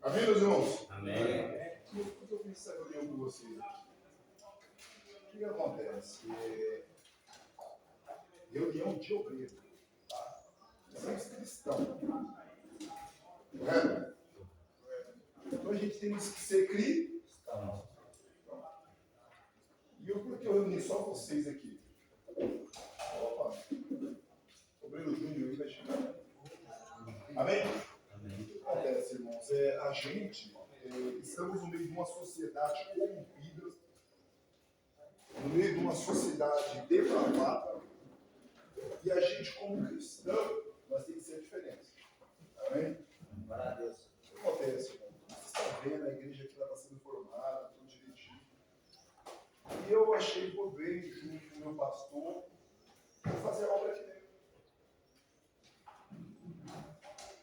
Amém, meus irmãos? Amém. Eu fiz essa reunião com vocês aqui. O que acontece? Reunião de obreiro. Tá? Somos cristãos. Correto? Então a gente tem que ser cristão. E por que eu reuni só vocês aqui? Opa! Obreiro Júnior aí vai chegar. Amém? Amém. O que acontece, irmãos? A gente, estamos no meio de uma sociedade corrompida, no meio de uma sociedade depravada, e a gente, como cristão, nós temos que ser a diferença. Amém? Glória a Deus. O que acontece, irmão? Vocês estão vendo a igreja aqui está sendo formada, tudo direitinho. E eu achei por bem, junto com o meu pastor, vou fazer a obra aqui dentro.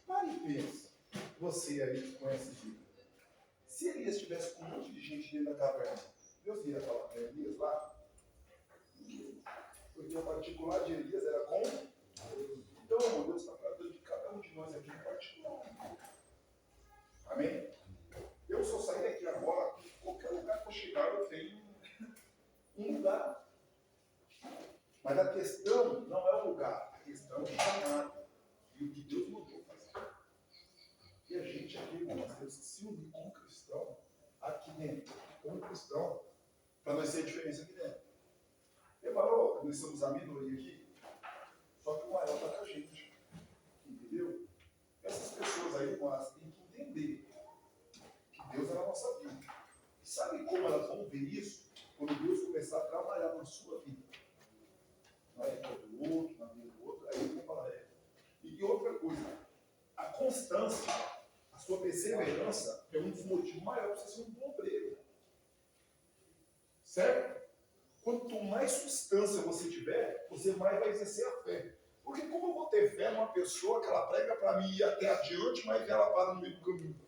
Pare e pensa, você aí que conhece Deus. Se Elias estivesse com um monte de gente dentro da caverna, Deus ia falar para Elias lá? Porque o particular de Elias era com Deus. Então, irmão, Deus está tratando de cada um de nós aqui em particular. Amém? Eu só sair daqui agora, qualquer lugar que eu chegar, eu tenho um lugar. Mas a questão não é o lugar, a questão é o chamado. E o que Deus mandou fazer. E a gente aqui, irmão, nós temos que se unir como cristão, aqui dentro, como cristão, para nós ser a diferença aqui dentro. Reparou que nós somos a minoria aqui? Só que o maior está com a gente. Entendeu? Essas pessoas aí, irmão, elas têm que entender que Deus é na nossa vida. E sabe como elas vão ver isso? Quando Deus começar a trabalhar na sua vida. Na vida do outro, na vida do outro, aí ele vai falar, E outra coisa, a constância, a sua perseverança é um dos motivos maiores para você ser um bom obreiro. Certo? Quanto mais substância você tiver, você mais vai exercer a fé. Porque como eu vou ter fé numa pessoa que ela prega para mim ir até adiante, mas ela para no meio do caminho?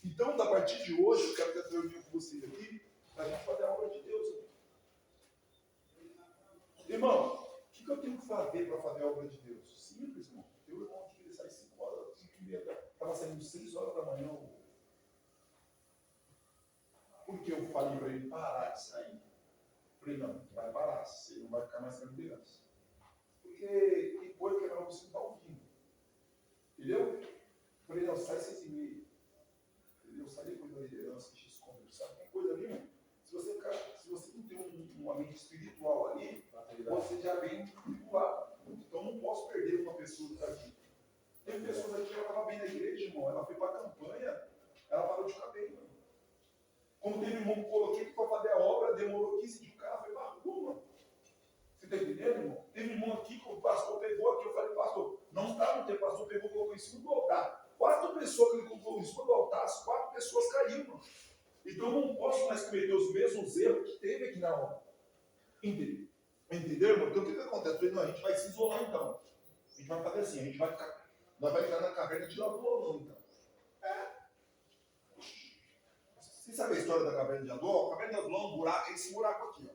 Então, a partir de hoje, eu quero ter reunião com vocês aqui, para a gente fazer a obra de Deus. Irmão, o que eu tenho que fazer para fazer a obra de Deus? Simples, irmão. Teu irmão aqui, ele sai 5 horas, 5 e meia, estava saindo 6 horas da manhã. Por que eu falei para ele parar de sair? Falei, não vai parar, você não vai ficar mais na liderança. Porque tem coisa que você não está ouvindo. Entendeu? Falei, não, sai 6 e meia. Entendeu? Sai depois da liderança, deixa isso conversar. Tem coisa ali, irmão. Se você não tem uma mente espiritual ali, você já vem lá. Então não posso perder uma pessoa que está aqui. Tem pessoas aqui que ela estava bem na igreja, irmão. Ela foi para a campanha, ela parou de cabelo, irmão. Quando teve um irmão que coloquei para fazer a obra, demorou 15 dias, o cara foi para a rua. Você está entendendo, irmão? Teve um irmão aqui que o pastor pegou aqui, eu falei, pastor, não está no tempo, o pastor pegou e colocou em cima do altar. 4 pessoas que ele colocou em cima do altar, as 4 pessoas caíram, irmão. Então eu não posso mais cometer os mesmos erros que teve aqui na obra. Entendeu, irmão? Então o que acontece? Eu falei, não, a gente vai se isolar então. A gente vai fazer assim, nós vamos entrar na caverna de Adulão, então. Você sabe a história da caverna de Adulão? A caverna de Adulão é um buraco, é esse buraco aqui,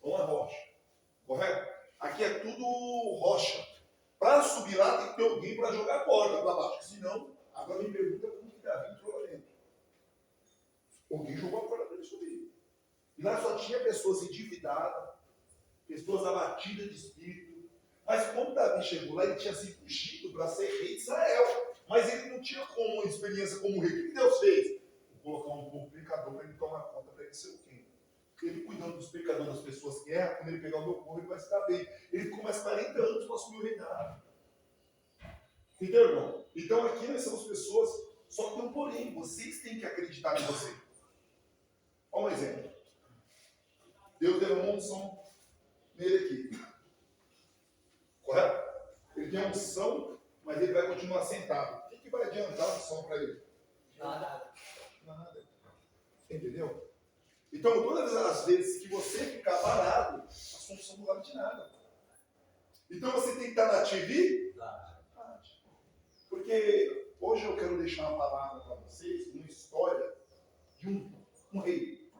ó. Uma rocha. Correto? Aqui é tudo rocha. Para subir lá tem que ter alguém para jogar a corda para baixo. Senão, agora me pergunta como que Davi entrou lá dentro. Alguém jogou a corda para ele subir. E lá só tinha pessoas endividadas, pessoas abatidas de espírito. Mas como Davi chegou lá, ele tinha sido ungido para ser rei de Israel. Mas ele não tinha como experiência como rei. O que Deus fez? Vou colocar um pecador para ele tomar conta, para ele ser o quê? Porque ele cuidando dos pecadores, das pessoas que erram, quando ele pegar o meu povo, ele vai ficar bem. Ele ficou mais 40 anos para assumir o reinado. Entendeu, irmão? Então aqui nós somos pessoas, só que tem um porém, vocês têm que acreditar em você. Olha um exemplo. Deus deu uma unção nele aqui. Correto? Ele tem a unção, mas ele vai continuar sentado. O que vai adiantar a unção para ele? Nada. Nada. Entendeu? Então, todas as vezes que você ficar parado, a sua unção não vale de nada. Então, você tem que estar na atividade. Porque hoje eu quero deixar uma palavra para vocês, uma história de um rei.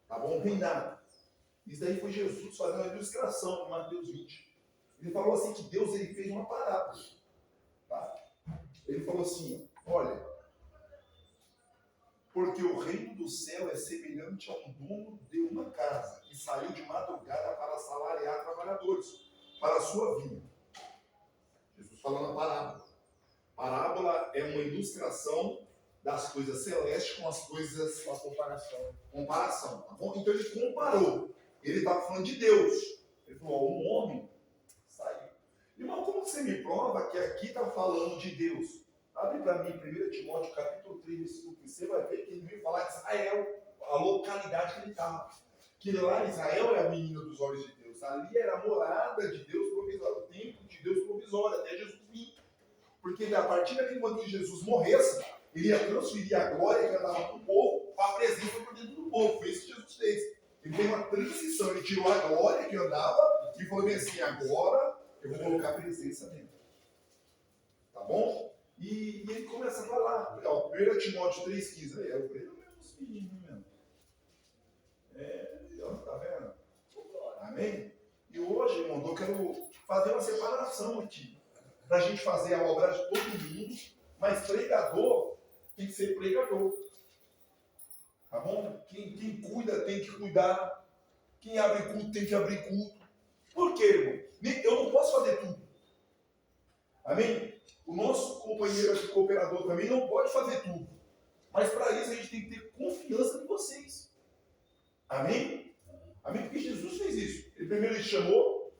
Tá bom? Um reinado. Isso daí foi Jesus fazendo uma ilustração em Mateus 20. Ele falou assim que Deus ele fez uma parábola. Tá? Ele falou assim, olha, Porque o reino do céu é semelhante a um dono de uma casa que saiu de madrugada para assalariar trabalhadores para a sua vinha. Jesus falando a parábola. Parábola é uma ilustração das coisas celestes com as coisas... Uma Comparação, tá bom? Então ele comparou. Ele estava falando de Deus. Ele falou, ó, um homem saiu. Irmão, como você me prova que aqui está falando de Deus? Abre para mim 1 Timóteo capítulo 3, versículo 15. Você vai ver que ele veio falar de Israel, a localidade que ele estava. Que lá Israel era a menina dos olhos de Deus. Ali era a morada de Deus provisória, o templo de Deus provisório, até Jesus vir. Porque a partir daquele momento que Jesus morresse, ele ia transferir a glória que andava para o povo para a presença por dentro do povo. Foi isso que Jesus fez. Ele fez uma transição, ele tirou a glória que andava e falou assim, agora eu vou colocar a presença dentro. Tá bom? E ele começa a falar, ó, 1 Timóteo 3,15, aí, eu creio mesmo os meninos mesmo. Tá vendo? Amém? E hoje, irmão, eu quero fazer uma separação aqui, para a gente fazer a obra de todo mundo, mas pregador tem que ser pregador. Tá bom? Quem cuida tem que cuidar. Quem abre culto tem que abrir culto. Por quê, irmão? Eu não posso fazer tudo. Amém? O nosso companheiro aqui, cooperador, também não pode fazer tudo. Mas para isso a gente tem que ter confiança em vocês. Amém? Amém? Porque Jesus fez isso. Ele primeiro ele chamou,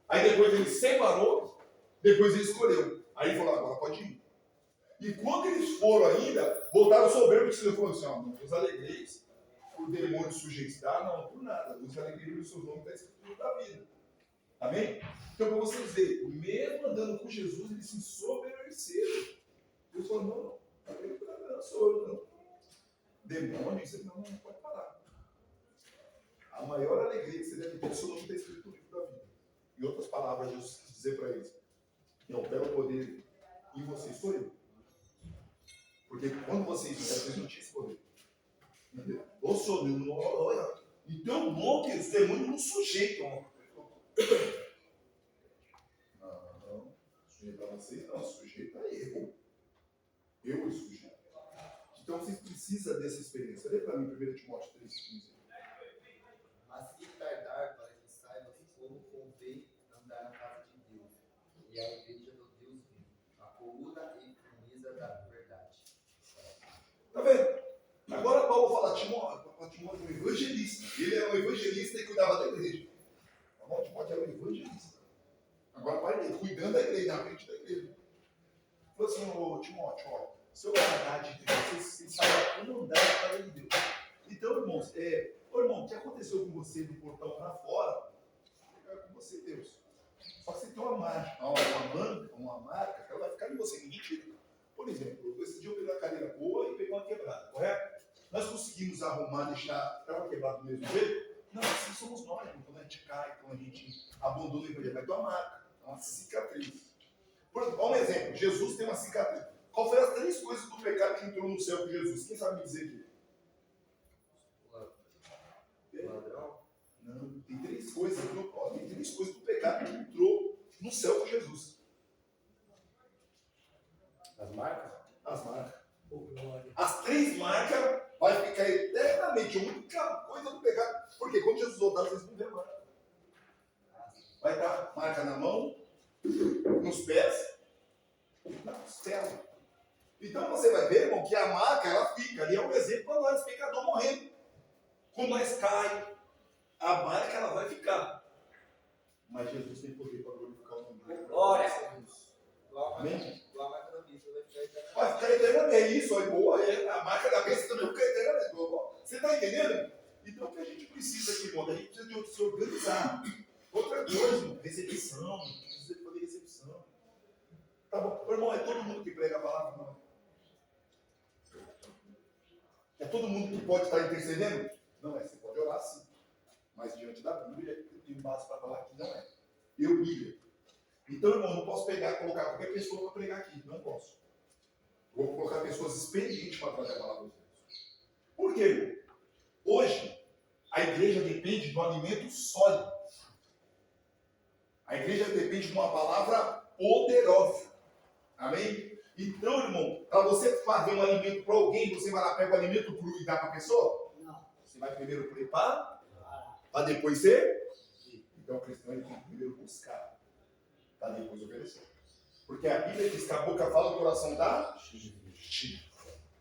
aí depois ele separou, depois ele escolheu. Aí ele falou, agora pode ir. E quando eles foram ainda, voltaram soberbos e ele falou assim, ó, não vos alegreis por demônios sujeitar, não, por nada. Vos alegreis por seus nomes está escrito no livro da vida. Amém? Então, para vocês verem, mesmo andando com Jesus, eles se soberbeceram. Deus falou, não, sou eu, não. Demônio, você não pode parar. A maior alegria que você deve ter, o seu nome está escrito no livro da vida. Em outras palavras, Jesus quis dizer para eles, quem opera o poder em vocês sou eu. Porque quando vocês não tinham esse poder. Ou sou eu, olha. Então, bom que os demônios não sujeitam. Não, sujeita a vocês não, sujeita a eu. Eu sujeito. Então vocês precisam dessa experiência. Olha para mim, 1 Timóteo 3,15. Mas se tardar para que saiba como convém andar na casa de Deus, e a igreja do Deus vivo, a coluna e camisa da verdade. Tá vendo? Agora Paulo fala, Timóteo é um evangelista. Ele era um evangelista e cuidava da igreja. Tá bom? Timóteo era um evangelista. Agora vai cuidando da igreja, na frente da igreja. Falou assim, ô Timóteo, ó, se eu guardar de Deus, vocês sabem como andar na casa de Deus. Então, irmãos, irmão, o que aconteceu com você do portão para fora, é com você, Deus. Só que você tem uma marca, que ela vai ficar em você, ninguém tira. Por exemplo, esse dia eu peguei uma cadeira boa e peguei uma quebrada, correto? Nós conseguimos arrumar, deixar ela quebrada do mesmo jeito? Não, assim somos nós, irmão. Quando a gente cai, quando a gente abandona o evangelho, vai ter uma marca, uma cicatriz. Por exemplo, um exemplo, Jesus tem uma cicatriz. Qual foi as 3 coisas do pecado que entrou no céu com Jesus? Quem sabe me dizer aqui? Ladrão? Não, tem 3 coisas. Tem 3 coisas do pecado que entrou no céu com Jesus. As marcas? As marcas. As 3 marcas vai ficar eternamente. A única coisa do pecado. Porque quando Jesus voltar, vocês vão ver a marca. Vai estar marca na mão, nos pés, na costela. Então você vai ver, irmão, que a marca ela fica ali. É um exemplo para nós, pecador morrendo. Quando nós caímos, a marca ela vai ficar. Mas Jesus tem poder para glorificar o nome dele. Glória! Amém? Vai Vai ficar eternamente. É isso, aí, boa. A marca da bênção também vai ficar eternamente. Você está entendendo? Então o que a gente precisa aqui, irmão? A gente precisa de se organizar. Outra coisa, irmão, recepção. Precisa de fazer recepção. Tá bom. Irmão, é todo mundo que prega a palavra? Não. É todo mundo que pode estar intercedendo? Não é. Você pode orar sim. Mas diante da Bíblia, eu tenho base para falar que não é. Eu, Bíblia. Então, irmão, eu não posso pegar e colocar qualquer pessoa para pregar aqui. Não posso. Vou colocar pessoas experientes para trazer a palavra de Deus. Por quê, irmão? Hoje, a igreja depende de um alimento sólido. A igreja depende de uma palavra poderosa. Amém? Então, irmão, para você fazer um alimento para alguém, você vai lá, pega o alimento cru e dá para a pessoa? Não. Você vai primeiro preparar, para depois ser? Então, o cristão ele tem que primeiro buscar, para depois oferecer. Porque a Bíblia diz que a boca fala, o coração dá cheio.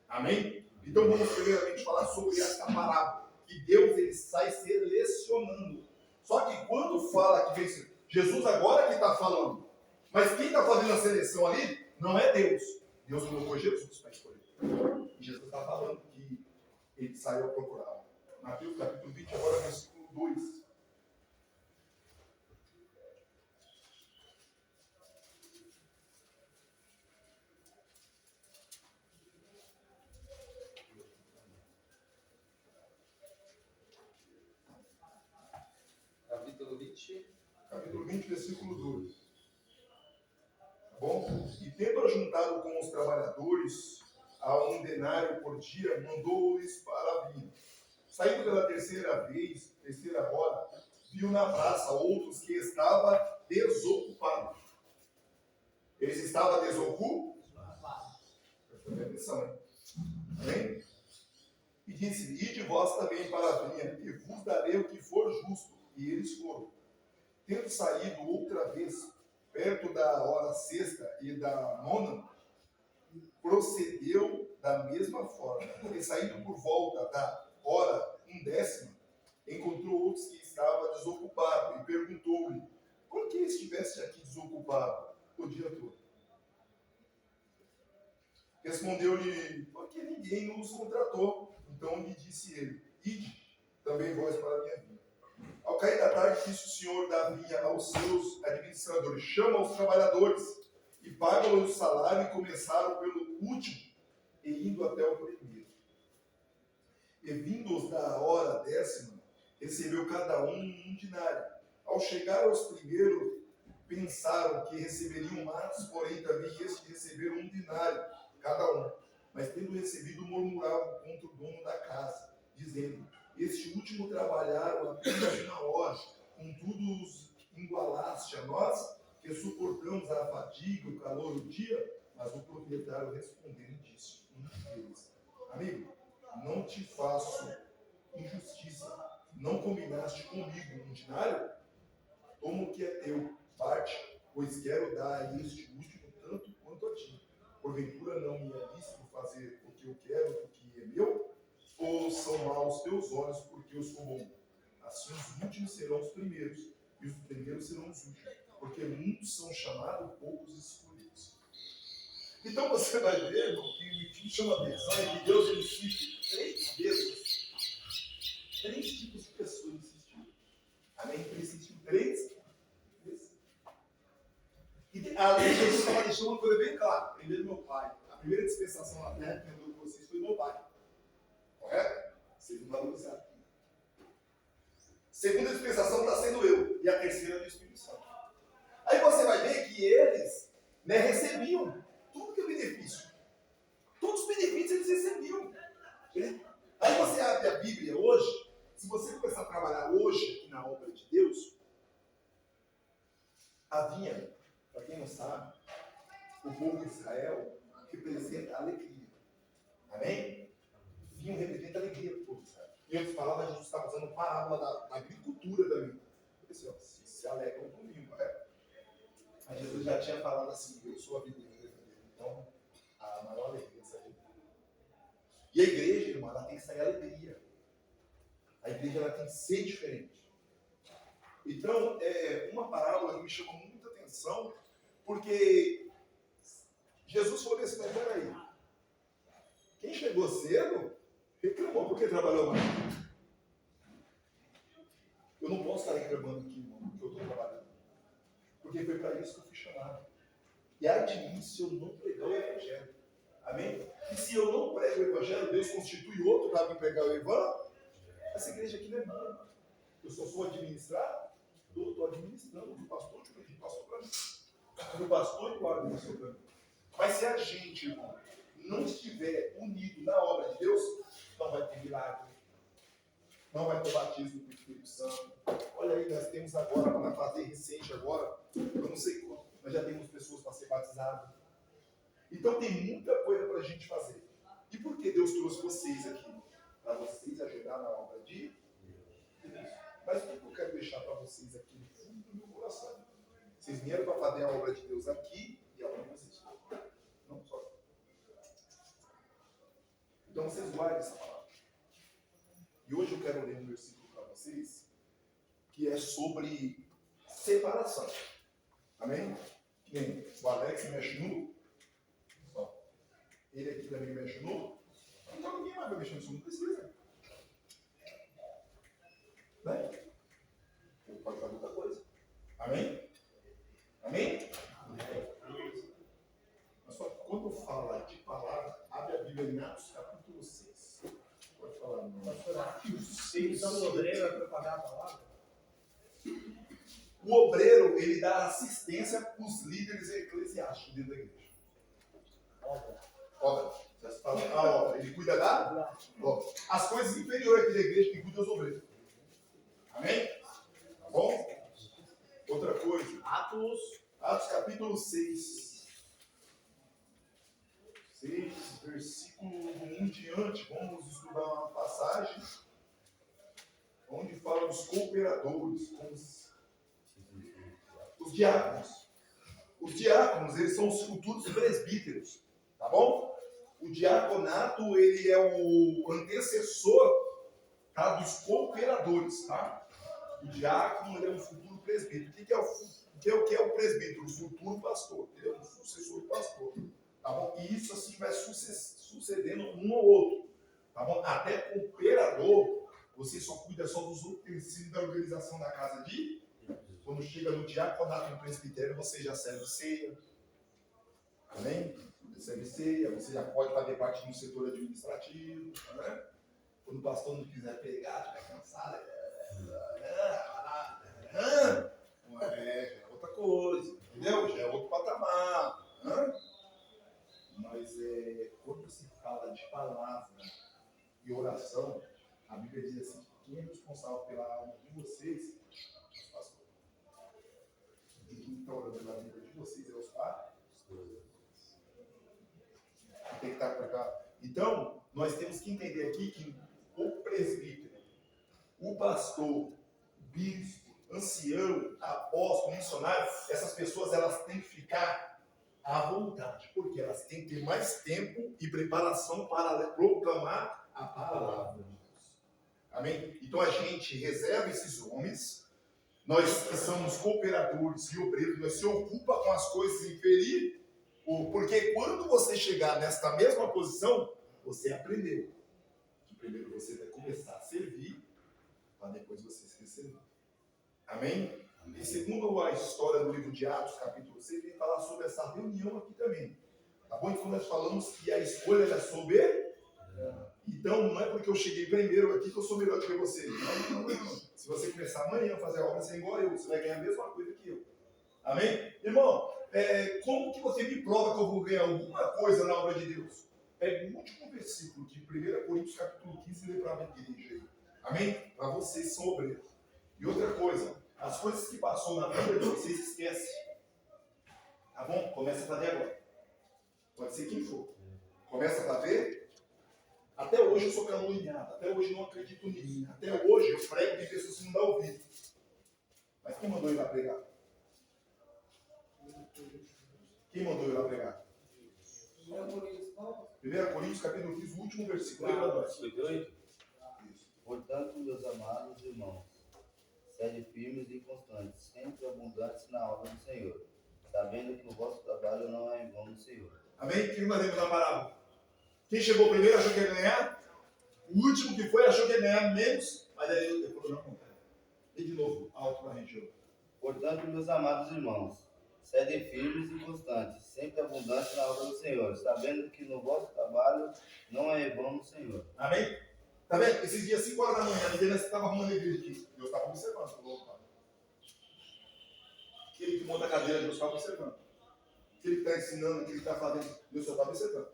Amém? Então, vamos primeiramente falar sobre essa parábola. Que Deus ele sai selecionando. Só que quando fala que vem Jesus agora que está falando, mas quem está fazendo a seleção ali não é Deus. Deus colocou Jesus para escolher. E Jesus está falando que ele saiu a procurar. Mateus capítulo 20, agora versículo 2. Capítulo 20. Capítulo 20, versículo 2. Tá bom? E tendo ajuntado com os trabalhadores a 1 denário por dia, mandou-os para a vinha. Saindo pela terceira hora, viu na praça outros que estavam desocupados. Eles estavam desocupados? Presta atenção, hein? Amém? E disse: ide vós também para a vinha, e vos darei o que for justo. E eles foram. Tendo saído outra vez, perto da hora sexta e da nona, procedeu da mesma forma. E saindo por volta da hora 1/10, encontrou outros que estavam desocupados e perguntou-lhe: por que estiveste aqui desocupado o dia todo? Respondeu-lhe: porque ninguém nos contratou. Então lhe disse ele: ide também vós para a minha vinha. Ao cair da tarde, disse o senhor da vinha aos seus administradores: chama os trabalhadores e pagam-lhes o salário, e começaram pelo último e indo até o primeiro. E vindos da hora 10ª, recebeu cada um dinário. Ao chegar aos primeiros, pensaram que receberiam mais, porém também estes receberam 1 dinário cada um. Mas tendo recebido, murmuravam contra o dono da casa, dizendo: este último trabalharam apenas 1 hora, contudo os igualaste a nós, que suportamos a fadiga, o calor do dia. Mas o proprietário respondendo disse: um deles: amigo, não te faço injustiça. Não combinaste comigo 1 dinário? Toma o que é teu, parte, pois quero dar a este último tanto quanto a ti. Porventura não me é lícito fazer o que eu quero, o que é meu? Ou são maus teus olhos, porque eu sou bom? Assim os últimos serão os primeiros, e os primeiros serão os últimos, porque muitos são chamados, poucos escolhidos. Então você vai ver, irmão, que o que chama a atenção é que Deus ele cita 3 vezes 3 tipos de pessoas existiram. Amém? Ele existiu 3 vezes. E além de Jesus estava deixando uma coisa bem clara. Primeiro, meu pai. A primeira dispensação na terra que andou com vocês foi meu pai. Correto? Vocês não valorizaram. Segunda dispensação está sendo eu. E a terceira é do Espírito Santo. Aí você vai ver que eles recebiam tudo que é benefício. Todos os benefícios eles recebiam. Aí você abre a Bíblia hoje. Se você começar a trabalhar hoje aqui na obra de Deus, a vinha, para quem não sabe, o povo de Israel representa a alegria. Amém? Vinho representa a alegria do povo de Israel. Em outras palavras, Jesus estava usando parábola da agricultura também. Assim, se alegram com vinho, correto? Mas Jesus já tinha falado assim: eu sou a videira. Então, a maior alegria é essa alegria. E a igreja, irmã, ela tem que sair alegria. A igreja ela tem que ser diferente. Então, uma parábola que me chamou muita atenção, porque Jesus falou assim: mas peraí, quem chegou cedo reclamou porque trabalhou mais. Eu não posso estar reclamando aqui, irmão, porque eu estou trabalhando. Porque foi para isso que eu fui chamado. E ai de mim se eu não pregar o Evangelho. Amém? E se eu não prego o Evangelho, Deus constitui outro para me pregar o Evangelho. Essa igreja aqui não é minha. Eu só sou administrado. Estou administrando. O pastor te pediu, pastor para mim. O pastor e o pastor para mim. Mas se a gente, irmão, não estiver unido na obra de Deus, não vai ter milagre. Não vai ter batismo do Espírito Santo. Olha aí, nós temos agora, para fazer recente agora, eu não sei quanto, nós já temos pessoas para ser batizadas. Então tem muita coisa para a gente fazer. E por que Deus trouxe vocês aqui? Para vocês ajudar na obra de Deus. Mas o que eu quero deixar para vocês aqui no fundo do meu coração? Vocês vieram para fazer a obra de Deus aqui e aonde vocês estão. Não só. Então vocês guardem essa palavra. E hoje eu quero ler um versículo para vocês que é sobre separação. Amém? Que nem o Alex mexe nu. Ó, ele aqui também mexe nu. Então ninguém mais vai mexer no som, não precisa. Né? Ele pode fazer outra coisa. Amém? Amém? Mas só que quando fala de palavra, abre a Bíblia em Atos capítulo 6. Pode falar, não. Atos 6. Então o obreiro é propagar a palavra? O obreiro, ele dá assistência para os líderes eclesiásticos dentro da igreja. Obra. Você fala, a obra. Ele cuida da obra. As coisas inferiores aqui da igreja que cuida dos obreiros. Amém? Tá bom? Outra coisa. Atos capítulo 6. 6, versículo 1 em diante. Vamos estudar uma passagem onde fala dos cooperadores, como os diáconos. Os diáconos, eles são os futuros presbíteros, tá bom? O diaconato, ele é o antecessor, tá, dos cooperadores, tá? O diácono, ele é um futuro presbítero. O que é o presbítero? O futuro pastor. Ele é um sucessor do pastor, tá bom? E isso assim vai sucedendo um ao outro, tá bom? Até cooperador, você só cuida só dos utensílios da organização da casa de... Quando chega no diaconato, no presbitério, você já serve ceia. Amém? Você serve ceia, você já pode fazer parte do setor administrativo. Né? Quando o pastor não quiser pregar, estiver cansado, é outra coisa, entendeu? Já é outro patamar. Né? Mas quando se fala de palavra e oração, a Bíblia diz assim: quem é responsável pela alma de vocês? Está orando pela vida de vocês, é os pais. Tem que estar para cá. Então, nós temos que entender aqui que o presbítero, o pastor, o bispo, ancião, apóstolo, missionário, essas pessoas elas têm que ficar à vontade, porque elas têm que ter mais tempo e preparação para proclamar a palavra de Deus. Amém? Então a gente reserva esses homens. Nós que somos cooperadores e obreiros, nós se ocupa com as coisas inferiores, porque quando você chegar nesta mesma posição, você aprendeu que primeiro você vai começar a servir, para depois você se servir. Amém? E segundo a história do livro de Atos, capítulo 6, vem falar sobre essa reunião aqui também. Tá bom? Então nós falamos que a escolha é soberana. Então não é porque eu cheguei primeiro aqui que eu sou melhor do que você. Não. Se você começar amanhã a fazer a obra, você é igual eu, você vai ganhar a mesma coisa que eu. Amém? Irmão, como que você me prova que eu vou ganhar alguma coisa na obra de Deus? Pega o último versículo de 1 Coríntios capítulo 15 e lê para a igreja aí. Amém? Para vocês que são obreiros. E outra coisa, as coisas que passou na vida de vocês, esquece. Tá bom? Começa a fazer agora. Pode ser quem for. Começa a fazer. Até hoje eu sou caluniado, até hoje eu não acredito nisso. Até hoje eu prego e pessoas que não dão ouvido. Mas quem mandou ir lá pregar? Quem mandou ir lá pregar? 1 Coríntios capítulo 15, o último versículo. Lembra nós? Portanto, meus amados irmãos, sede firmes e constantes, sempre abundantes na obra do Senhor, sabendo que o vosso trabalho não é em vão no Senhor. Amém? Quem nós lemos na parábola? Quem chegou primeiro achou que ia ganhar? O último que foi achou que ia ganhar menos, mas aí ele falou, não, cara. E de novo, alto para a região. Portanto, meus amados irmãos, sede firmes e constantes, sempre abundantes na obra do Senhor, sabendo que no vosso trabalho não é em vão no Senhor. Amém? Tá vendo? Esses dias, 5 horas da manhã, ninguém estava arrumando a igreja aqui. Deus estava observando. Falou, opa. Aquele que monta a cadeira, Deus estava observando. Aquele que está ensinando, aquele que está fazendo, Deus só estava observando.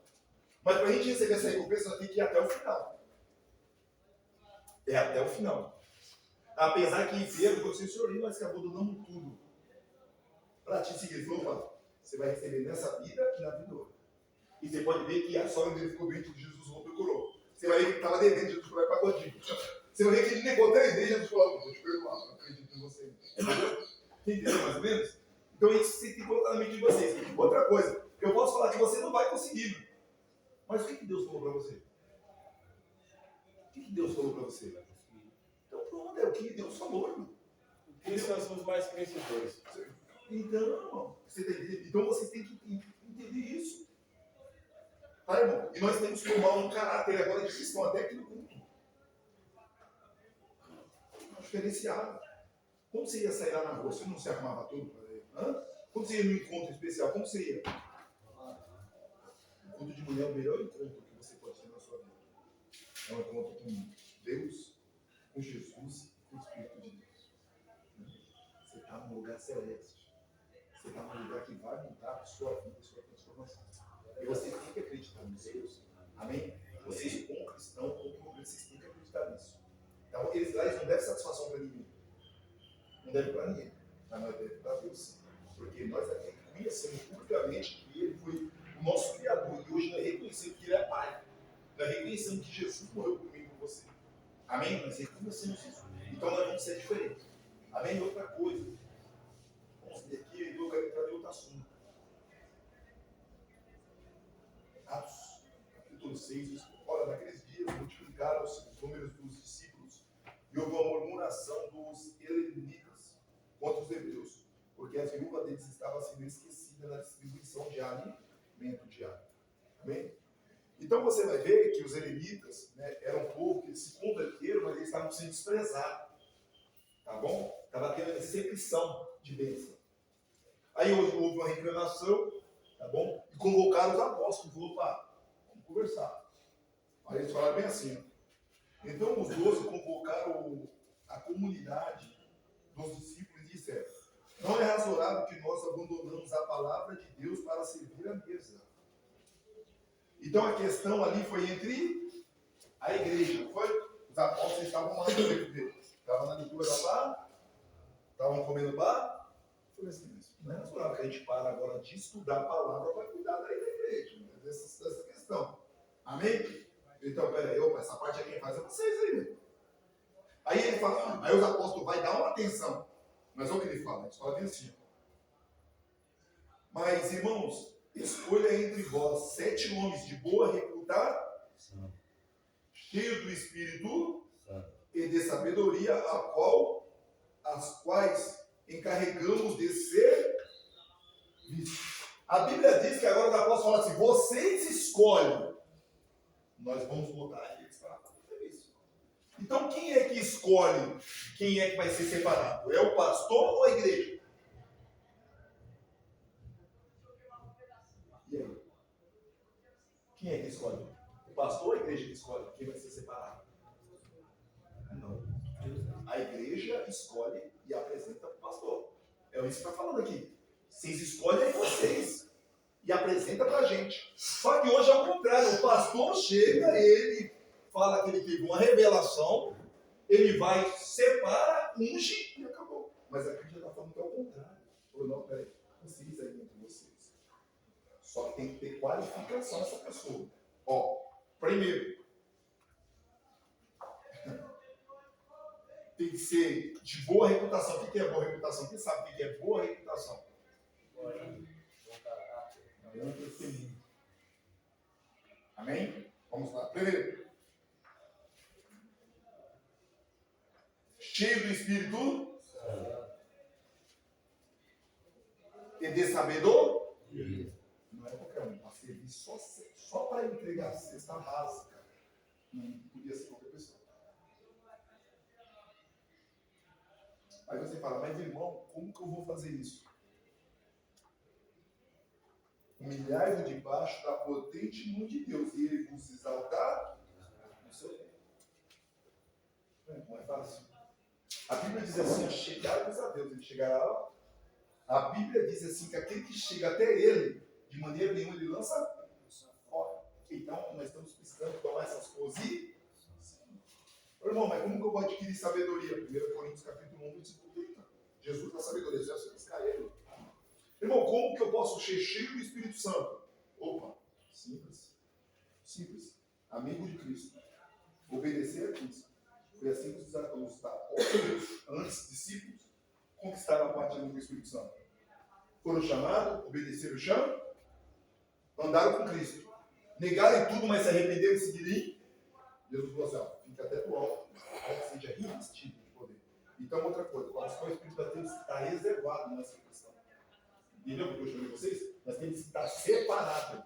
Mas para a gente receber essa recompensa, nós temos que ir até o final. É até o final. Apesar que Pedro, você senhorinho, mas que abandonamos tudo. Para te seguir, ele falou, você vai receber nessa vida e na vida outra. E você pode ver que a sogra dele ficou doente, Jesus voltou e curou. Você vai ver que ele estava devendo, Jesus foi pagodinho. Você vai ver que ele negou 3 vezes, Jesus falou, vou te perdoar, não acredito em você. Entendeu? Entendeu mais ou menos? Então isso você tem que colocar na mente de vocês. Outra coisa, eu posso falar que você não vai conseguir. Mas o que Deus falou para você? O que Deus falou para você? Então pronto, é o que Deus falou, irmão. Cristãos são os mais crescedores. Então, você tá entendendo? Então você tem que entender isso. Tá, irmão? E nós temos que tomar um caráter agora de cristão, até aqui no culto. Diferenciado. Como você ia sair lá na rua? Você não se arrumava tudo para ele? Hã? Como você ia no encontro especial? Como você ia? O culto de mulher é o melhor encontro que você pode ter na sua vida. É um encontro com Deus, com Jesus e com o Espírito de Deus. Você está num lugar celeste. Você está num lugar que vai mudar a sua vida, a sua transformação. E você tem que acreditar nisso. Amém? Vocês, como cristão, como cristão, vocês têm que acreditar nisso. Então, eles lá não devem satisfação para ninguém. Não devem para ninguém. Mas nós devemos para Deus sim. Porque nós aqui conhecemos publicamente que Ele foi o nosso Criador. E hoje nós reconhecemos que Ele é Pai. Nós reconhecemos que Jesus morreu por mim e por você. Amém? Nós reconhecemos isso. Então nós vamos ser diferentes. Amém? Outra coisa. Vamos ver aqui, eu quero entrar em outro assunto. Atos, capítulo 6. Olha, naqueles dias multiplicaram-se os números dos discípulos e houve uma murmuração dos helenitas contra os hebreus, porque a viúva deles estava sendo esquecida na distribuição de alimento diário. Amém? Então você vai ver que os helenitas, né, eram um povo que se converteram, mas eles estavam sendo desprezados. Tá bom? Estava tendo exceção de bênção. Aí hoje houve uma reclamação, tá bom? E convocaram os apóstolos, falou, pá, vamos conversar. Aí eles falaram bem assim, ó. Então os 12 convocaram a comunidade dos discípulos e disseram, não é razoável que nós abandonamos a palavra de Deus para servir a mesa. Então a questão ali foi entre a igreja, não foi? Os apóstolos estavam lá no meio, estavam na leitura da pá, estavam comendo pá. Falei assim, não é razoável que a gente para agora de estudar a palavra para cuidar da igreja, dessa questão. Amém? Então, peraí, opa, essa parte aqui quem faz é vocês aí, meu. Aí ele fala, aí os apóstolos vai dar uma atenção. Mas olha o que ele fala, ele fala bem assim. Mas, irmãos, escolha entre vós 7 homens de boa reputação, cheios do Espírito e de sabedoria, as quais encarregamos de ser vistos. A Bíblia diz que agora os apóstolos falam assim, vocês escolhem. Nós vamos botar eles para fazer isso. Então, quem é que escolhe quem é que vai ser separado? É o pastor ou a igreja? E aí? Quem é que escolhe? O pastor ou a igreja que escolhe quem vai ser separado? Não. A igreja escolhe e apresenta para o pastor. É isso que está falando aqui. Vocês escolhem vocês e apresenta para a gente. Só que hoje é o contrário. O pastor chega, ele fala que ele teve uma revelação, ele vai, separa, unge e acabou. Mas aqui já está falando que é o contrário. Ou não, peraí, vocês aí entre vocês. Só que tem que ter qualificação essa pessoa. Ó, primeiro, tem que ser de boa reputação. O que é boa reputação? Quem sabe o que é boa reputação? Amém? Vamos lá. Primeiro. Cheio do Espírito e de sabedoria. Não era qualquer um. Para servir só para entregar a cesta básica. Não podia ser qualquer pessoa. Aí você fala, mas irmão, como que eu vou fazer isso? Humilhai-vos debaixo da potente mão de Deus e Ele vos exaltar no seu tempo. Não é fácil. A Bíblia diz assim, chegai-vos a Deus, Ele chegará lá. A Bíblia diz assim, que aquele que chega até Ele, de maneira nenhuma Ele lança fora. Então, nós estamos precisando tomar essas posições. Irmão, mas como que eu vou adquirir sabedoria? 1 Coríntios capítulo 1, versículo 30. Jesus dá sabedoria, já se buscar Ele. Irmão, como que eu posso ser cheio do Espírito Santo? Opa, sim. Simples. Amigo de Cristo. Obedecer a Cristo. Foi assim que os apóstolos, antes discípulos, conquistaram a batismo do Espírito Santo. Foram chamados, obedeceram o chão, andaram com Cristo. Negaram tudo, mas se arrependeram e seguiram. Jesus falou assim, ó, fica até do alto, para que seja revestido de poder. Então, outra coisa, o Espírito Santo tem que estar reservado nessa questão. Entendeu o que eu chamei vocês? Nós temos que estar separados.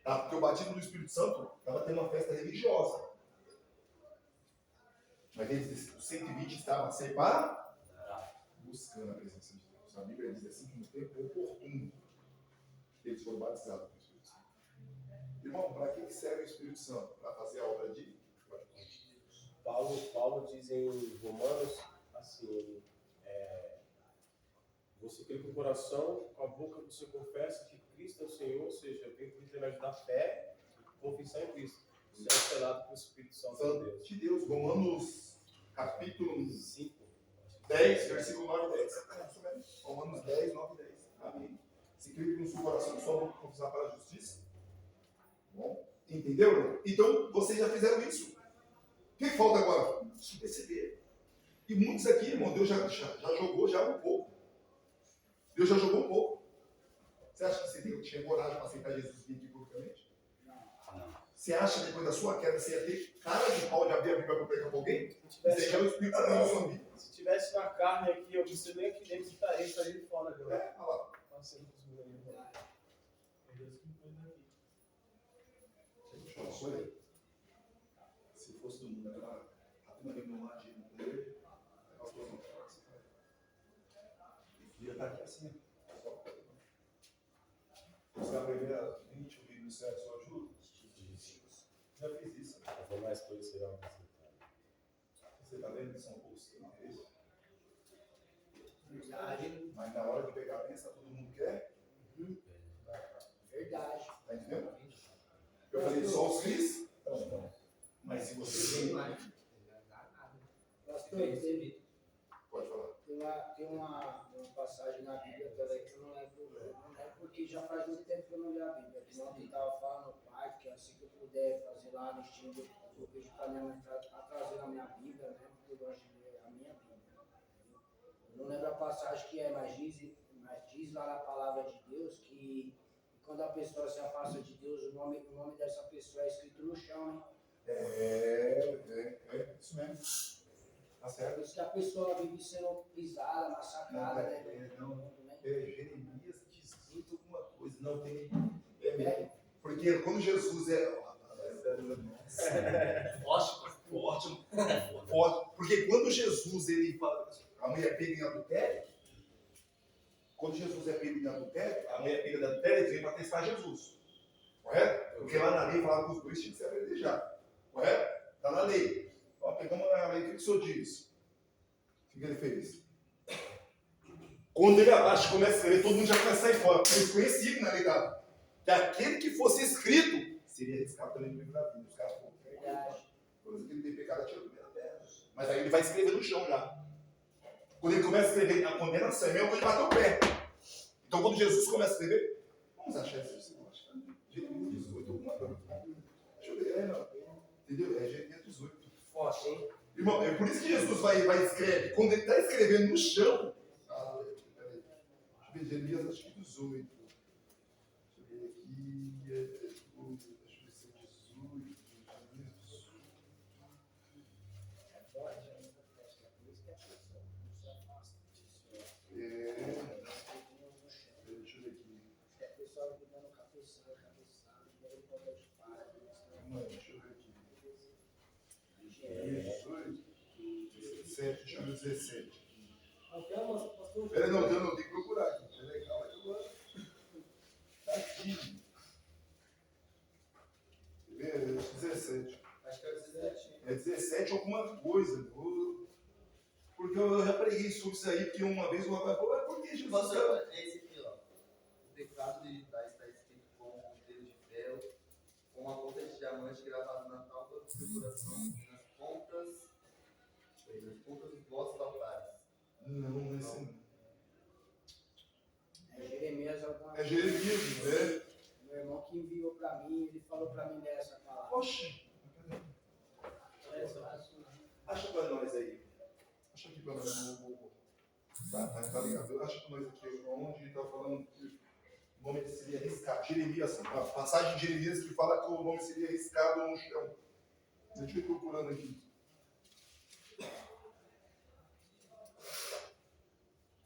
Tá? Porque o batismo do Espírito Santo estava tendo uma festa religiosa. Mas eles, os 120 estavam separados, buscando a presença de Deus. A Bíblia diz assim que no tempo oportuno eles foram batizados com o Espírito Santo. Irmão, para que serve o Espírito Santo? Para fazer a obra de Paulo diz em Romanos assim, você crê com o coração, com a boca você confessa que Cristo é o Senhor, ou seja, vem por intermédio da fé e confissar em Cristo. Isso é selado com o Espírito Santo de Deus. de Deus. Romanos capítulo 5. 10, versículo 9 e 10. Romanos 10, 9 e 10. Amém. Se crê no seu coração, só vão confessar para a justiça. Bom, entendeu, irmão? Então, vocês já fizeram isso. O que falta agora? Receber. E muitos aqui, irmão, Deus já jogou já um pouco. Deus já jogou um pouco. Você acha que você tinha coragem para aceitar Jesus aqui publicamente? Não. Você acha que depois da sua queda você ia ter cara de pau de abrir a Bíblia para pregar com alguém? Se Você é o Espírito Santo na sua vida. tivesse na carne aqui, eu disse nem aqui dentro, estaria de fora. Olha lá. Só ele. Se fosse do mundo, era a turma reunião lá de com ele, as coisas não falam assim. Ia estar aqui assim. Você vai ver a 20, o vídeo do céu só ajuda? Já fiz isso. Vou mais coisas serão Você está vendo que são poucos que não é isso? Verdade. Mas na hora de pegar a bênção, todo mundo quer. Verdade. Tá entendendo? Eu falei só os Cris? Não. Mas se você tem. Pastor, Pode falar. tem uma passagem na Bíblia também que eu não lembro, não é porque já faz muito tempo que eu não li a Bíblia. Que ontem estava falando no pai que assim que eu puder fazer lá no estilo, eu vejo para minha mãe trazer a minha Bíblia, né? Porque eu gosto de ler a minha Bíblia. Eu não lembro a passagem que é, mas diz lá na palavra de Deus que quando a pessoa se afasta de Deus, o nome dessa pessoa é escrito no chão, hein? Isso mesmo. Tá certo? Por isso que a pessoa vive sendo pisada, massacrada, né? Jeremias diz muito alguma coisa. Não tem. Porque quando Jesus Ótimo. Porque quando Jesus ele fala, a mulher pega em adultério. Quando Jesus é pego em adultério, a mulher pega em adultério e vem para testar Jesus. Correto? Porque lá na lei falava que os dois tinham que ser apedrejados. Correto? Está na lei. Ó, pegamos a lei, o que o senhor diz? O que ele fez? Quando ele abaixa e começa a escrever, todo mundo já começa a sair fora. Eles conheciam na lei da que aquele que fosse escrito seria riscado também no livro da vida. Os caras, pô, Verdade. por exemplo, ele tem pecado, atira a primeira pedra. Mas aí ele vai escrever no chão já. Quando ele começa a escrever a condenação, é mesmo quando ele bateu o pé. Então, quando Jesus começa a escrever, vamos achar esse versículo, acho que é Jeremias 18, alguma coisa. Deixa eu ver, não. Entendeu? É Jeremias 18. Forte, hein? Irmão, é por isso que Jesus vai escrever. Quando ele está escrevendo no chão, peraí. Deixa eu ver, Jeremias, acho que 18. Deixa eu ver aqui. Deixa eu ver se é 18. É forte, né? Acho que é por isso que a pessoa não se afasta disso. Deixa eu ver aqui. Se a pessoa vive dando cabeçada, e aí quando de para, Não, deixa eu ver aqui. 17, deixa eu ver 17. Peraí, não, eu não tenho que procurar aqui. Peraí, calma aí, agora. Tá aqui. É 17. Acho que é 17. É 17 alguma coisa. Porque eu já preguei sobre isso aí, porque uma vez o rapaz falou, por que Jesus? Pastor, é esse aqui, ó. O teclado digital está escrito com um ponteiro de ferro, com uma ponta de diamante gravada na tábua de perfuração nas pontas dos vossos altares. Não, esse não. É Jeremias, É Jeremias, né? meu irmão que enviou para mim, ele falou para mim dessa palavra. Oxi. Acha pra nós aí. Acha aqui pra nós. Tá ligado? Acha pra nós aqui onde tá falando que o nome seria riscado. Jeremias, a passagem de Jeremias que fala que o nome seria riscado no chão. Deixa eu ir procurando aqui.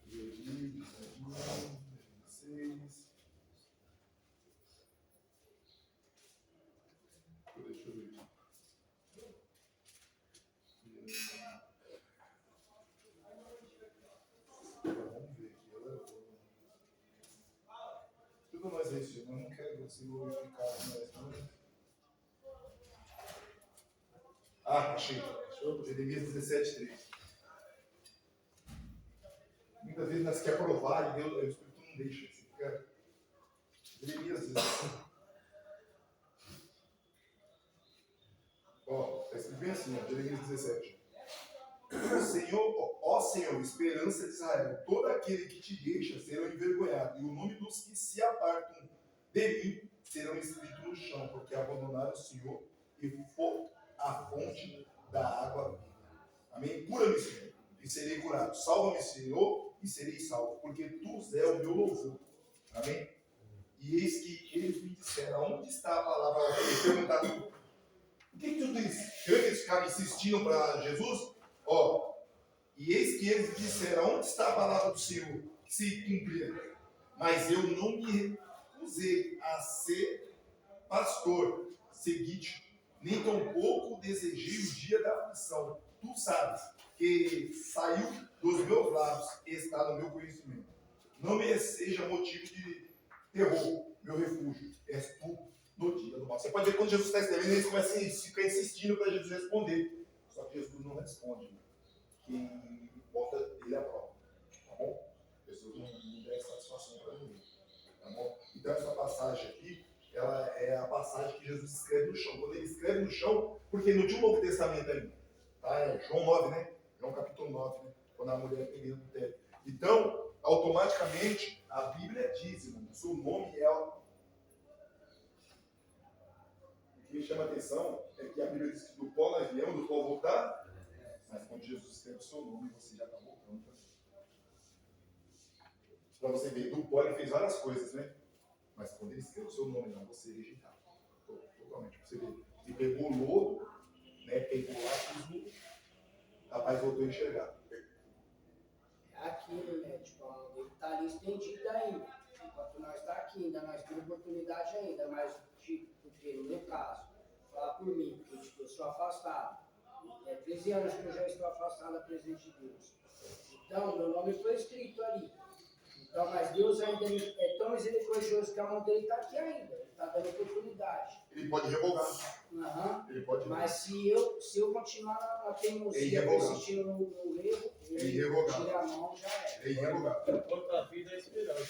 Jeremias, 16. Deixa eu ver aqui. Vamos ver aqui. Tudo nós é isso, eu não quero se glorificar mais. Ah, achei. Jeremias 17:3. Muitas vezes nós queremos provar e Deus, o Espírito não deixa. Você fica... Jeremias 17. Ó, está escrito bem assim, ó, Jeremias 17. Ó Senhor, esperança de Israel, todo aquele que te deixa serão envergonhados, e o nome dos que se apartam de mim serão escritos no chão, porque abandonaram o Senhor e for a fonte da água viva. Amém? Cura-me, Senhor, e serei curado. Salva-me, Senhor, e serei salvo, porque tu és o meu louvor. Amém? E eis que eles me disseram, onde está a palavra? Eles perguntaram, o que tu disse? Eles ficaram insistindo para Jesus? Ó, e eis que eles disseram, onde está a palavra do Senhor que se cumpria? Mas eu não me recusei a ser pastor, seguinte, nem tampouco desejei o dia da aflição. Tu sabes que saiu dos meus lábios e está no meu conhecimento. Não me seja motivo de terror, meu refúgio. És tu no dia do mal. Você pode ver quando Jesus está escrevendo, eles começam a ficar insistindo para Jesus responder. Só que Jesus não responde. Quem bota ele à prova. Tá bom? Jesus não dá satisfação para ninguém. Tá bom? Então essa passagem aqui, ela é a passagem que Jesus escreve no chão. Quando ele escreve no chão, porque não tinha o Novo Testamento ainda. Tá? É João 9, né? João capítulo 9, né? Quando a mulher pegou no teto. Então, automaticamente, a Bíblia diz, irmão, o seu nome é... O que me chama a atenção é que a Bíblia diz que do pó nós viemos, do pó voltar, mas quando Jesus escreve o seu nome, você já está voltando. Para você ver, do pó ele fez várias coisas, né? Mas quando ele escreve o seu nome, não, você é rejeitado. Totalmente. Você vê, ele pegou o lodo, né? Pegou lá, pôs no... O rapaz voltou a enxergar. É aquilo, né? Tipo, ele está ali estendido ainda. Enquanto nós está aqui, ainda nós temos oportunidade ainda, mas, tipo, porque no meu caso, falar por mim, porque tipo, eu sou afastado. É 13 anos que eu já estou afastado da presença de Deus. Então, meu nome foi escrito ali. Então, mas Deus ainda é tão misericordioso que a mão dele está aqui ainda. Ele está dando oportunidade. Ele pode revogar. Uhum. Ele pode Mas se eu continuar na teimosia, persistindo no erro, ele tira a mão, já é. É irrevogável. Enquanto a vida é esperança.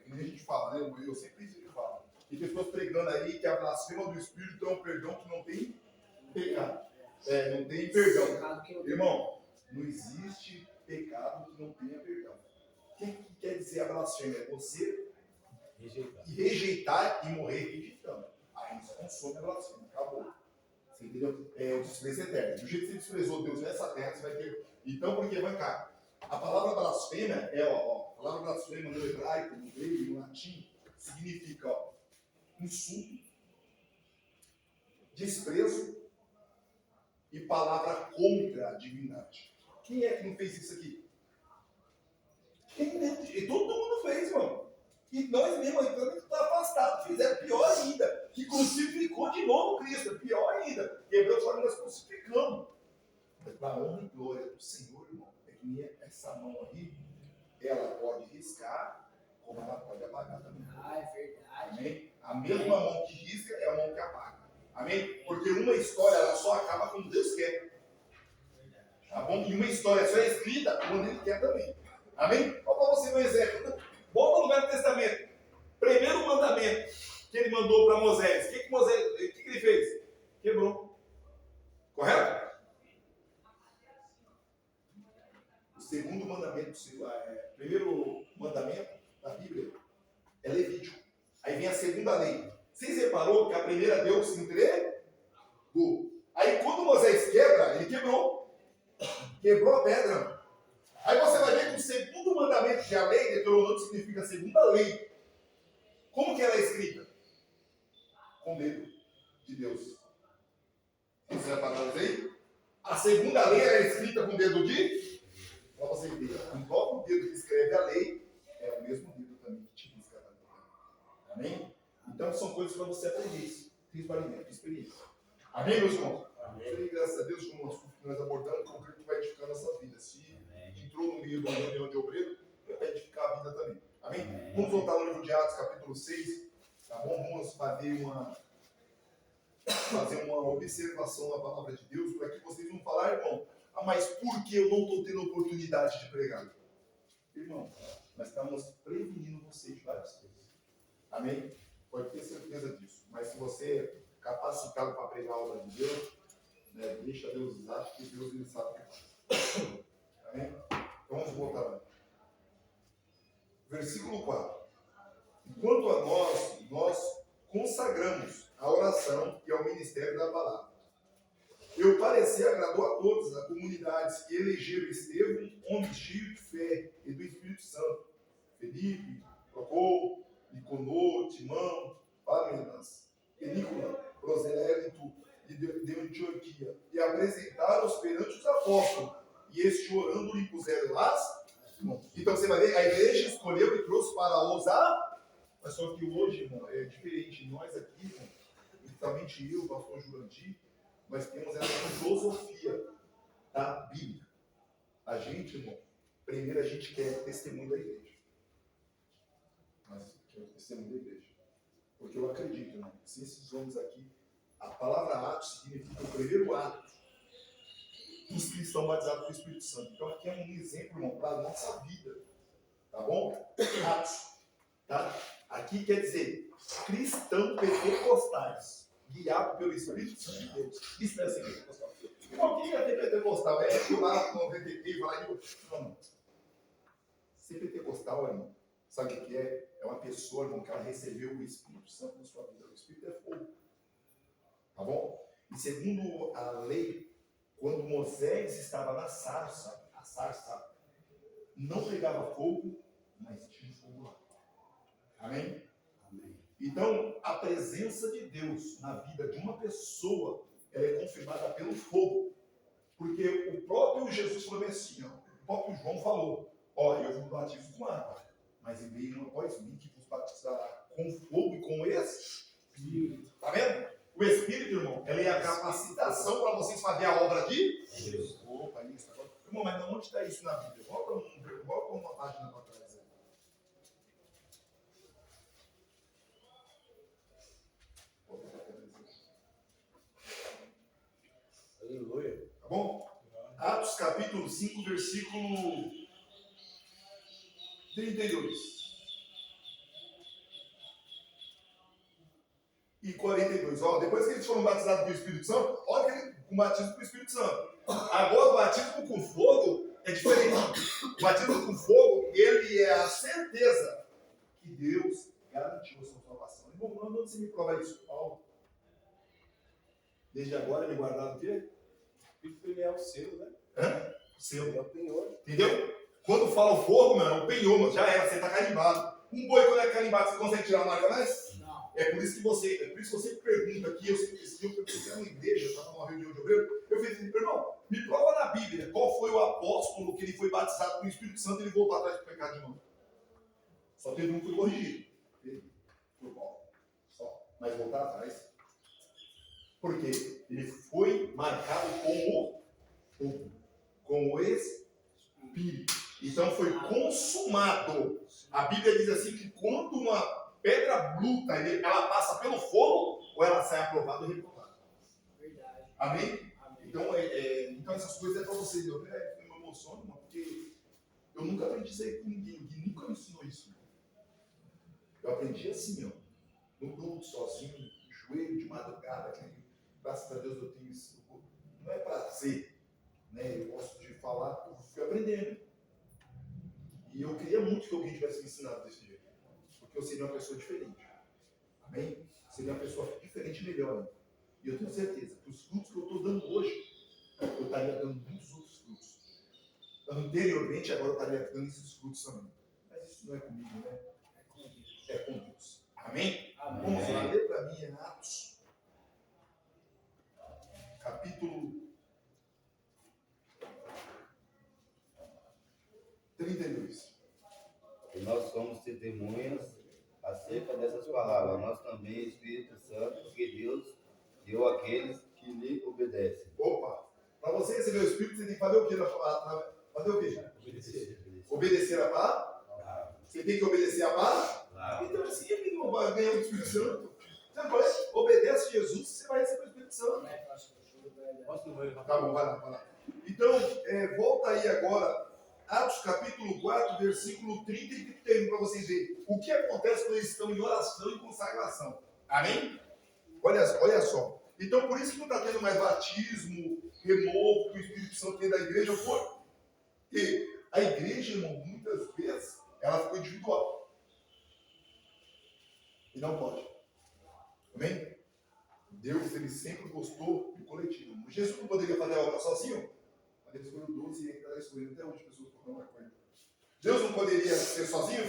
Como a gente fala, né? Eu sempre falo. Tem pessoas pregando aí que a blasfema do Espírito é um perdão que não tem pecado. Não tem perdão. Irmão, não existe pecado que não tenha perdão. O que quer dizer a blasfêmia? É você rejeitar e morrer rejeitando. Aí isso consome a blasfêmia. Acabou. Você entendeu? É o desprezo eterno. Do jeito que você desprezou Deus nessa terra, você vai ter. Então, porque vai cá. A palavra blasfêmia é, a palavra blasfêmia no hebraico, no grego e no latim, significa insulto, desprezo e palavra contra a divindade. Quem é que não fez isso aqui? E todo mundo fez, mano. E nós mesmos, então, a gente está afastado. Fizeram pior ainda. Que crucificou de novo Cristo. Pior ainda. Hebreus fala que nós crucificamos. Para a honra e glória do Senhor, irmão. É que nem essa mão aí, ela pode riscar, como ela pode apagar também. Ah, é verdade. Amém? A mesma mão que risca é a mão que apaga. Amém? Porque uma história, ela só acaba quando Deus quer. Tá bom? E uma história só é escrita quando Ele quer também. Amém? Olha para você um exemplo. Volta no Velho Testamento. Primeiro mandamento que ele mandou para Moisés. O que ele fez? Quebrou. Correto? O segundo mandamento, primeiro mandamento da Bíblia é Levítico. Aí vem vem a segunda lei. Vocês reparou que a primeira Deus se entregou. Aí quando Moisés quebra, ele quebrou. Quebrou a pedra. Aí você vai ver que o segundo mandamento, que é a lei, Deuteronômio significa a segunda lei. Como que ela é escrita? Com o dedo de Deus. Você reparou aí? A segunda lei é escrita com o dedo de... Para você ver, o próprio dedo que escreve a lei é o mesmo dedo também que te risca a lei. Amém? Então são coisas para você aprender isso. Principalmente, experiência. Amém, meus irmãos? Amém. Graças a Deus, como nós abordamos, o que vai edificar a nossa vida. Se entrou no meio de uma reunião de obreiro, vai edificar a vida também. Amém? Vamos voltar no livro de Atos, capítulo 6. Tá bom? Vamos fazer uma observação na palavra de Deus, para que vocês vão falar, irmão, mas por que eu não estou tendo oportunidade de pregar? Irmão, nós estamos prevenindo você de várias coisas. Amém? Pode ter certeza disso. Mas se você é capacitado para pregar a obra de Deus, né, deixa Deus usar, porque Deus ele sabe o que faz. Amém? Então vamos voltar lá. Versículo 4. Enquanto a nós consagramos a oração e ao ministério da palavra. Meu parecer agradou a todos, a comunidades que elegeram Estevão, homem cheio de fé e do Espírito Santo. Felipe, Procol, Nicanor, Timão, Parmenas, Nicolau, Prosélito de Antioquia, e apresentaram-os perante os apóstolos, e estes orando lhe puseram las mãos. Então você vai ver, a igreja escolheu e trouxe para ousar, mas só que hoje, irmão, é diferente. Nós aqui, irmão, principalmente eu, o pastor Jurandir, nós temos essa filosofia da Bíblia. A gente, irmão, primeiro a gente quer testemunho da igreja. Mas quer o testemunho da igreja. Porque eu acredito, irmão, se esses homens aqui, a palavra ato significa o primeiro ato dos cristãos batizados pelo Espírito Santo. Então aqui é um exemplo, irmão, para a nossa vida. Tá bom? Atos. Tá? Aqui quer dizer, cristãos pentecostais, guiados pelo Espírito Santo de Deus. Isso é ser pentecostal. Irmão, quem é pentecostal? É ir lá no VTP e falar de... Não. Ser pentecostal, irmão, sabe o que é? É uma pessoa, irmão, que ela recebeu o Espírito Santo na sua vida. O Espírito é fogo. Tá bom? E segundo a lei, quando Moisés estava na sarça, a sarça não pegava fogo, mas tinha fogo lá. Amém? Amém? Então, a presença de Deus na vida de uma pessoa, ela é confirmada pelo fogo. Porque o próprio Jesus falou assim, ó, o próprio João falou, ó, eu vos batizo com água, mas veio um após mim que vos batizará com fogo e com Espírito. Tá vendo? O Espírito, irmão, ela é a capacitação para vocês fazerem a obra de Deus. Opa, isso. Irmão, mas onde está isso na Bíblia? Volta uma página para trás. Aleluia. Tá bom? Atos capítulo 5, versículo 32. E 42. Ó, depois que eles foram batizados pelo Espírito Santo, olha que ele, com o batismo pelo Espírito Santo. Agora o batismo com fogo é diferente. O batismo com fogo, ele é a certeza que Deus garantiu a sua salvação. Irmão, onde você me prova isso? Paulo. Desde agora ele guardado o quê? Ele é o selo, né? Hã? O selo. Ele é o penhor. Entendeu? Quando fala o fogo, mano, o penhor, mano, já era, você está carimbado. Um boi quando é carimbado, você consegue tirar a marca mais? Não. É por isso que você pergunta aqui, eu sempre disse, eu estava na igreja, eu estava numa reunião de obreiro, eu falei assim, irmão, me prova na Bíblia qual foi o apóstolo que ele foi batizado com o Espírito Santo e ele voltou atrás do pecado de novo. Só teve um que foi corrigido. Foi bom. Só. Mas voltar atrás. Por quê? Ele foi marcado com o fogo, com o Espírito. Então foi consumado. A Bíblia diz assim que quando uma pedra bruta ela passa pelo fogo, ou ela sai aprovada ou reprovada. Verdade. Amém? Amém. Então essas coisas é para vocês. Eu me emociono, irmão, porque eu nunca aprendi isso aí com ninguém. Ninguém nunca me ensinou isso. Eu aprendi assim, ó, no grupo, sozinho, no joelho, de madrugada. Graças a Deus eu tenho isso. Não é prazer, né? Eu gosto de falar, eu fui aprendendo. E eu queria muito que alguém tivesse me ensinado desse jeito. Porque eu seria uma pessoa diferente. Amém? Seria uma pessoa diferente e melhor ainda. E eu tenho certeza que os frutos que eu estou dando hoje, eu estaria dando muitos outros frutos. Anteriormente, agora eu estaria dando esses frutos também. Mas isso não é comigo, né? É com Deus. Amém? Amém. Vamos lá, lê para mim em Atos, capítulo 32. E nós somos testemunhas acerca dessas palavras. Nós também, Espírito Santo, porque Deus deu àqueles que lhe obedecem. Opa! Para você receber o Espírito, você tem que fazer o quê? Fazer o quê? Obedecer a palavra? Você tem que obedecer a palavra? Então, assim, ele não vai ganhar o Espírito Santo. Você não parece? Obedece a Jesus, você vai receber o Espírito Santo. Tá bom, vai lá. Então, volta aí agora, Atos capítulo 4, versículo 30 e 31, para vocês verem o que acontece quando eles estão em oração e consagração. Amém? Olha só. Então, por isso que não está tendo mais batismo, renovo, que o Espírito Santo tem da igreja, porque a igreja, irmão, muitas vezes, ela ficou individual. E não pode. Amém? Deus, ele sempre gostou do coletivo. Jesus não poderia fazer a obra sozinho, mas ele escolheu 12 e ele está escolhendo até hoje pessoas para formar com ele. Deus não poderia ser sozinho?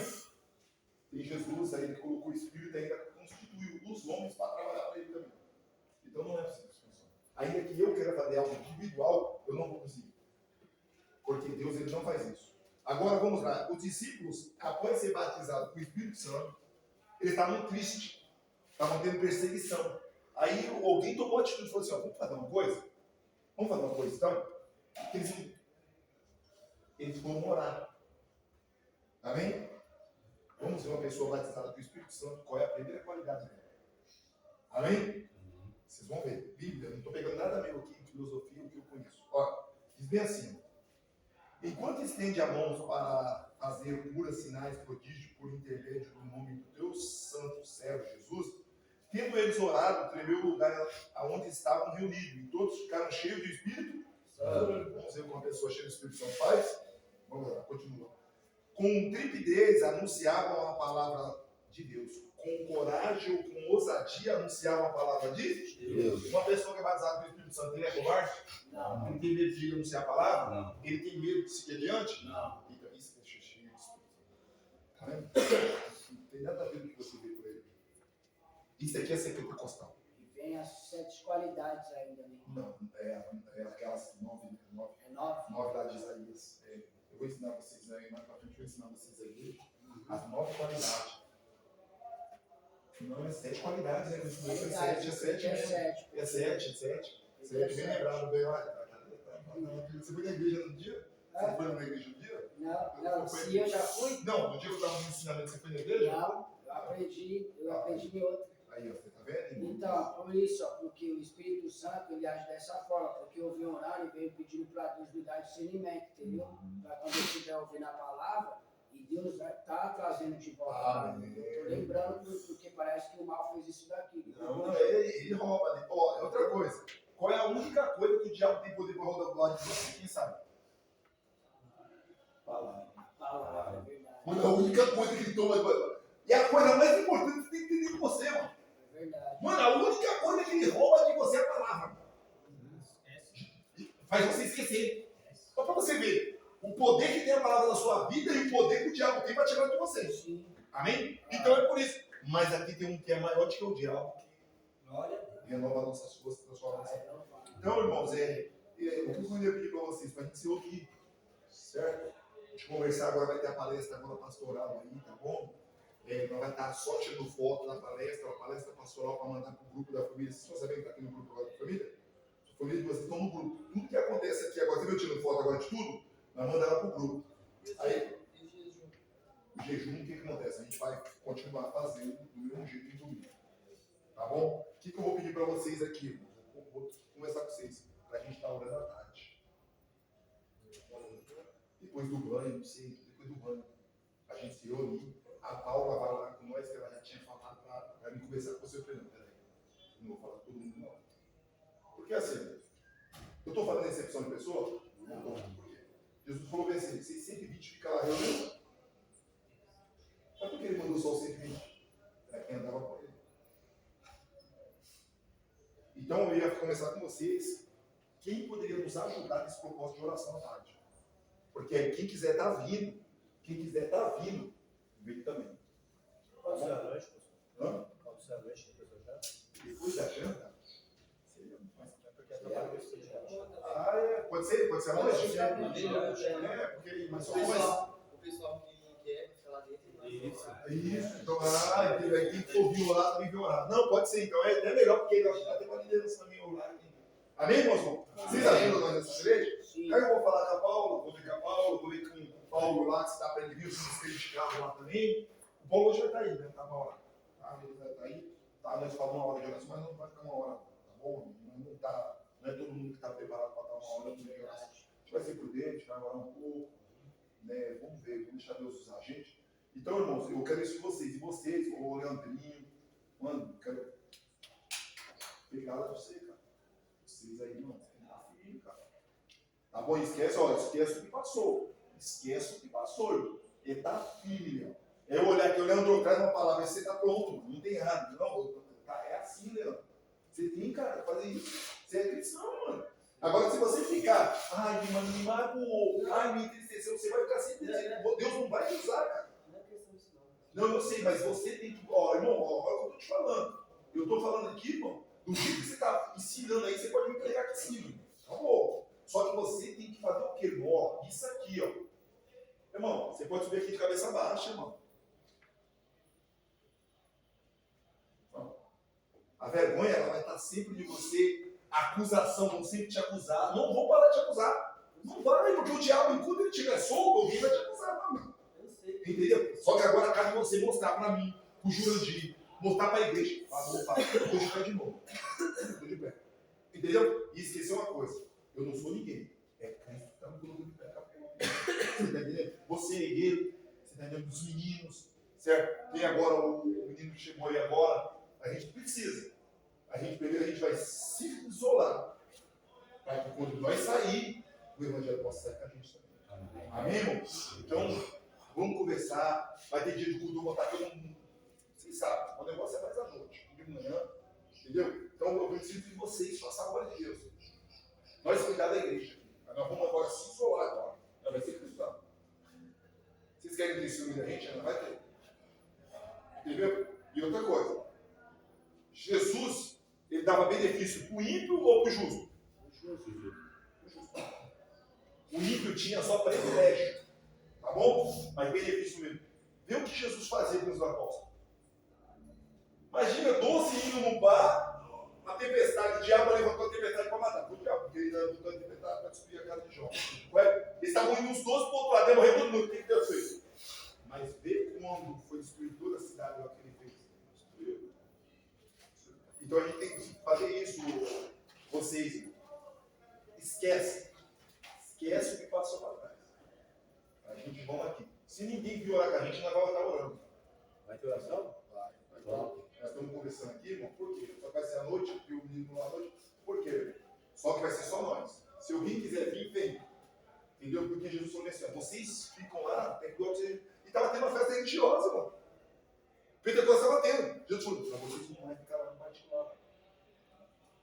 E Jesus, aí ele colocou o Espírito e ainda constituiu os homens para trabalhar para ele também. Então não é assim. Ainda que eu queira fazer algo individual, eu não vou conseguir. Porque Deus, ele não faz isso. Agora vamos lá. Os discípulos, após ser batizados com o Espírito Santo, eles estavam tristes. Estavam tendo perseguição. Aí alguém tomou a atitude e falou assim, ó, vamos fazer uma coisa? Vamos fazer uma coisa então? Eles foram orar. Amém? Vamos ver uma pessoa batizada com o Espírito Santo, qual é a primeira qualidade dela. Amém? Vocês vão ver. Bíblia, não estou pegando nada meu aqui em filosofia, o que eu conheço. Olha, diz bem assim. Enquanto estende a mão para fazer curas, sinais, prodígios por intermédio do nome do teu santo servo Jesus, tendo eles orado, tremeu o lugar onde estavam reunidos, e todos ficaram cheios do Espírito Santo. Vamos ver como uma pessoa cheia do Espírito Santo faz? Vamos lá, continua. Com trepidez anunciavam a palavra de Deus. Com coragem ou com ousadia anunciavam a palavra de Deus. Uma pessoa que é batizada com o Espírito Santo, ele é covarde? Não. Ele tem medo de anunciar a palavra? Não. Ele tem medo de seguir adiante? Não. Então, isso é cheio do Espírito Santo. Tá vendo? Não tem nada a ver com o que você vê por aí. Isso aqui é ser pentecostal. E vem as 7 qualidades ainda, né? Não, é aquelas 9 É 9? lá de Isaías. Eu vou ensinar vocês aí, mais pra frente eu vou ensinar vocês aí as 9 qualidades. Não, é 7 qualidades, né? É 7 mesmo. É 7. Você bem lembrado, bem, olha. Você foi na igreja no dia? Você foi na igreja no dia? Não, se eu já fui? Não, no dia que eu estava me ensinando, você foi na igreja? Não, eu aprendi em outra. Aí, ó, você tá vendo? Então, por isso, ó, porque o Espírito Santo, ele age dessa forma, porque eu vim orar e veio pedindo para Deus me dar discernimento, entendeu? Para quando eu estiver ouvindo a palavra, e Deus está trazendo de volta. Estou lembrando, porque parece que o mal fez isso daqui. Não, ele rouba, né? Ó, é outra coisa. Qual é a única coisa que o diabo tem poder para roubar do lado de você? Quem sabe? Palavra, é verdade. Mano, a única coisa que ele toma. E a coisa mais importante que você tem que entender de você, mano. É verdade. Mano, a única coisa que ele rouba de você é a palavra. Faz você esquecer. Só para você ver o poder que tem a palavra na sua vida e o poder que o diabo tem para tirar de você. Sim. Amém? Então é por isso. Mas aqui tem um que é maior do que o diabo, Glória a que Deus. renova nossas forças, transforma nossa vida. Então, irmãos, o que eu queria pedir para vocês, para a gente se ouvir, certo? A gente conversar agora, vai ter a palestra agora pastoral aí, tá bom? Nós vai estar só tirando foto da palestra, a palestra pastoral para mandar para o grupo da família. Vocês estão sabendo que está aqui no grupo agora da família? A família de vocês estão no grupo. Tudo que acontece aqui agora, você viu tirando foto agora de tudo? Nós mandamos para o grupo. Aí, o jejum, o que acontece? A gente vai continuar fazendo do mesmo jeito em domingo. Tá bom? O que eu vou pedir para vocês aqui, irmão? Vou conversar com vocês, para a gente estar orando à tarde. Depois do banho, não sei, depois do banho, a gente se reunir. A Paula vai lá com nós, que ela já tinha falado para mim conversar com você. Eu falei, não, peraí, não vou falar com todo mundo, não. Porque assim, eu estou falando excepção de pessoa? Não estou. Por quê? Jesus falou bem assim, 120 fica lá reunindo. Mas por que ele mandou só os 120? Era quem andava com ele. Então eu ia começar com vocês. Quem poderia nos ajudar nesse propósito de oração à tarde? Porque aí quem quiser estar vindo, vem também. Pode ser à noite, pastor? Hã? Pode ser à noite, depois da janta? Depois da janta? Seria mais. Porque atrapalha o expediente. Pode ser à noite? Porque mas O só mais. pessoal que não quer ficar lá dentro. Isso. Isso, então, aí quem for vir orar também vir orar. Não, pode ser, então, é até melhor, porque eu acho que até uma liderança também orar aqui. Amém, irmãos? Vocês ajudam nós nessa igreja? Sim. Aí eu vou falar com a Paula, vou ver com a Paula, vou ver com o Paulo lá, que está para ele vir, os espelhos de carro lá também. O Paulo hoje vai estar aí, né? Tá uma hora. Tá, ele vai estar aí. Tá, nós falamos uma hora de oração, mas não vai ficar uma hora, tá bom? Não é todo mundo que está preparado para estar uma hora de oração. A gente vai ser prudente, vai orar um pouco, né? Vamos ver, vamos deixar Deus usar a gente. Então, irmãos, eu quero isso de vocês. E vocês, o Leandrinho, mano, eu quero pegar lá de você, cara. Vocês aí, mano, você tem que estar firme, cara. Tá bom? Esquece o que passou. Esquece o que passou, irmão. Ele tá firme, ó. É eu olhar aqui, o Leandro traz uma palavra, você tá pronto, mano. Não tem errado. Não, tá, é assim, Leandro. Você tem, cara, fazer isso. Você é cristão, mano. Agora, se você ficar, ai, mano, me magoou, ai, me entristeceu, você vai ficar sempre dizendo, Deus não vai te usar, cara. Não, eu sei, mas você tem que. Ó, irmão, olha o que eu tô te falando. Eu tô falando aqui, irmão, do jeito que você tá ensinando aí, você pode me pregar aqui em cima. Tá bom. Só que você tem que fazer o quê, irmão? Ó, isso aqui, ó. Irmão, você pode subir aqui de cabeça baixa, irmão. A vergonha, ela vai estar sempre de você. A acusação, vão sempre te acusar. Não vão parar de te acusar. Não vai, porque o diabo, enquanto ele estiver solto, alguém vai te acusar também. Entendeu? Só que agora cabe você mostrar para mim, o Jurandir, mostrar para a igreja. Opa, eu estou de pé de novo. Estou de pé. Entendeu? E esquecer uma coisa. Eu não sou ninguém. É Cristo que está me colocando de pé. Você está entendendo? Você é igreja. Você está entendendo? Dos meninos. Certo? Tem agora o menino que chegou aí agora. A gente precisa. Primeiro a gente vai se isolar. Para que quando nós sair, o evangelho possa sair com a gente também. Amém, irmão? Então, vamos conversar, vai ter dia de culto, eu vou botar todo mundo. Vocês sabem, o negócio é mais à noite, de manhã, entendeu? Então eu preciso de vocês, façam a glória de Deus. Nós cuidar da igreja. Nós vamos agora se isolar agora. Nós vai ser cristão. Vocês querem ter ciúme da gente? Não vai ter. Entendeu? E outra coisa. Jesus, ele dava benefício para o ímpio ou para o justo? O ímpio tinha só privilégio. Tá bom? Mas benefício mesmo. Vê o que Jesus fazia com os apóstolos. Imagina 12 indo num bar, a tempestade, o diabo levantou a tempestade para matar. Foi o diabo, porque ele levantou a tempestade para destruir a casa de Jó. Eles estavam indo os 12 para o outro lado, ia morrer todo mundo. O que Deus fez? Mas vê quando foi destruir toda a cidade lá que ele fez. Destruiu. Então a gente tem que fazer isso, vocês. Esquece o que passou para trás. A gente vamos aqui. Se ninguém vir orar com a gente, nós vamos estar orando. Vai ter oração? Vai. Nós estamos conversando aqui, irmão, por quê? Só vai ser à noite, e o menino lá à noite. Por quê? Só que vai ser só nós. Se alguém quiser vir, vem. Entendeu? Porque Jesus falou assim, vocês ficam lá, tem que vocês. E estava tendo uma festa religiosa, irmão. Pentecostes estava tendo. Jesus falou, para vocês não vai ficar lá no particular.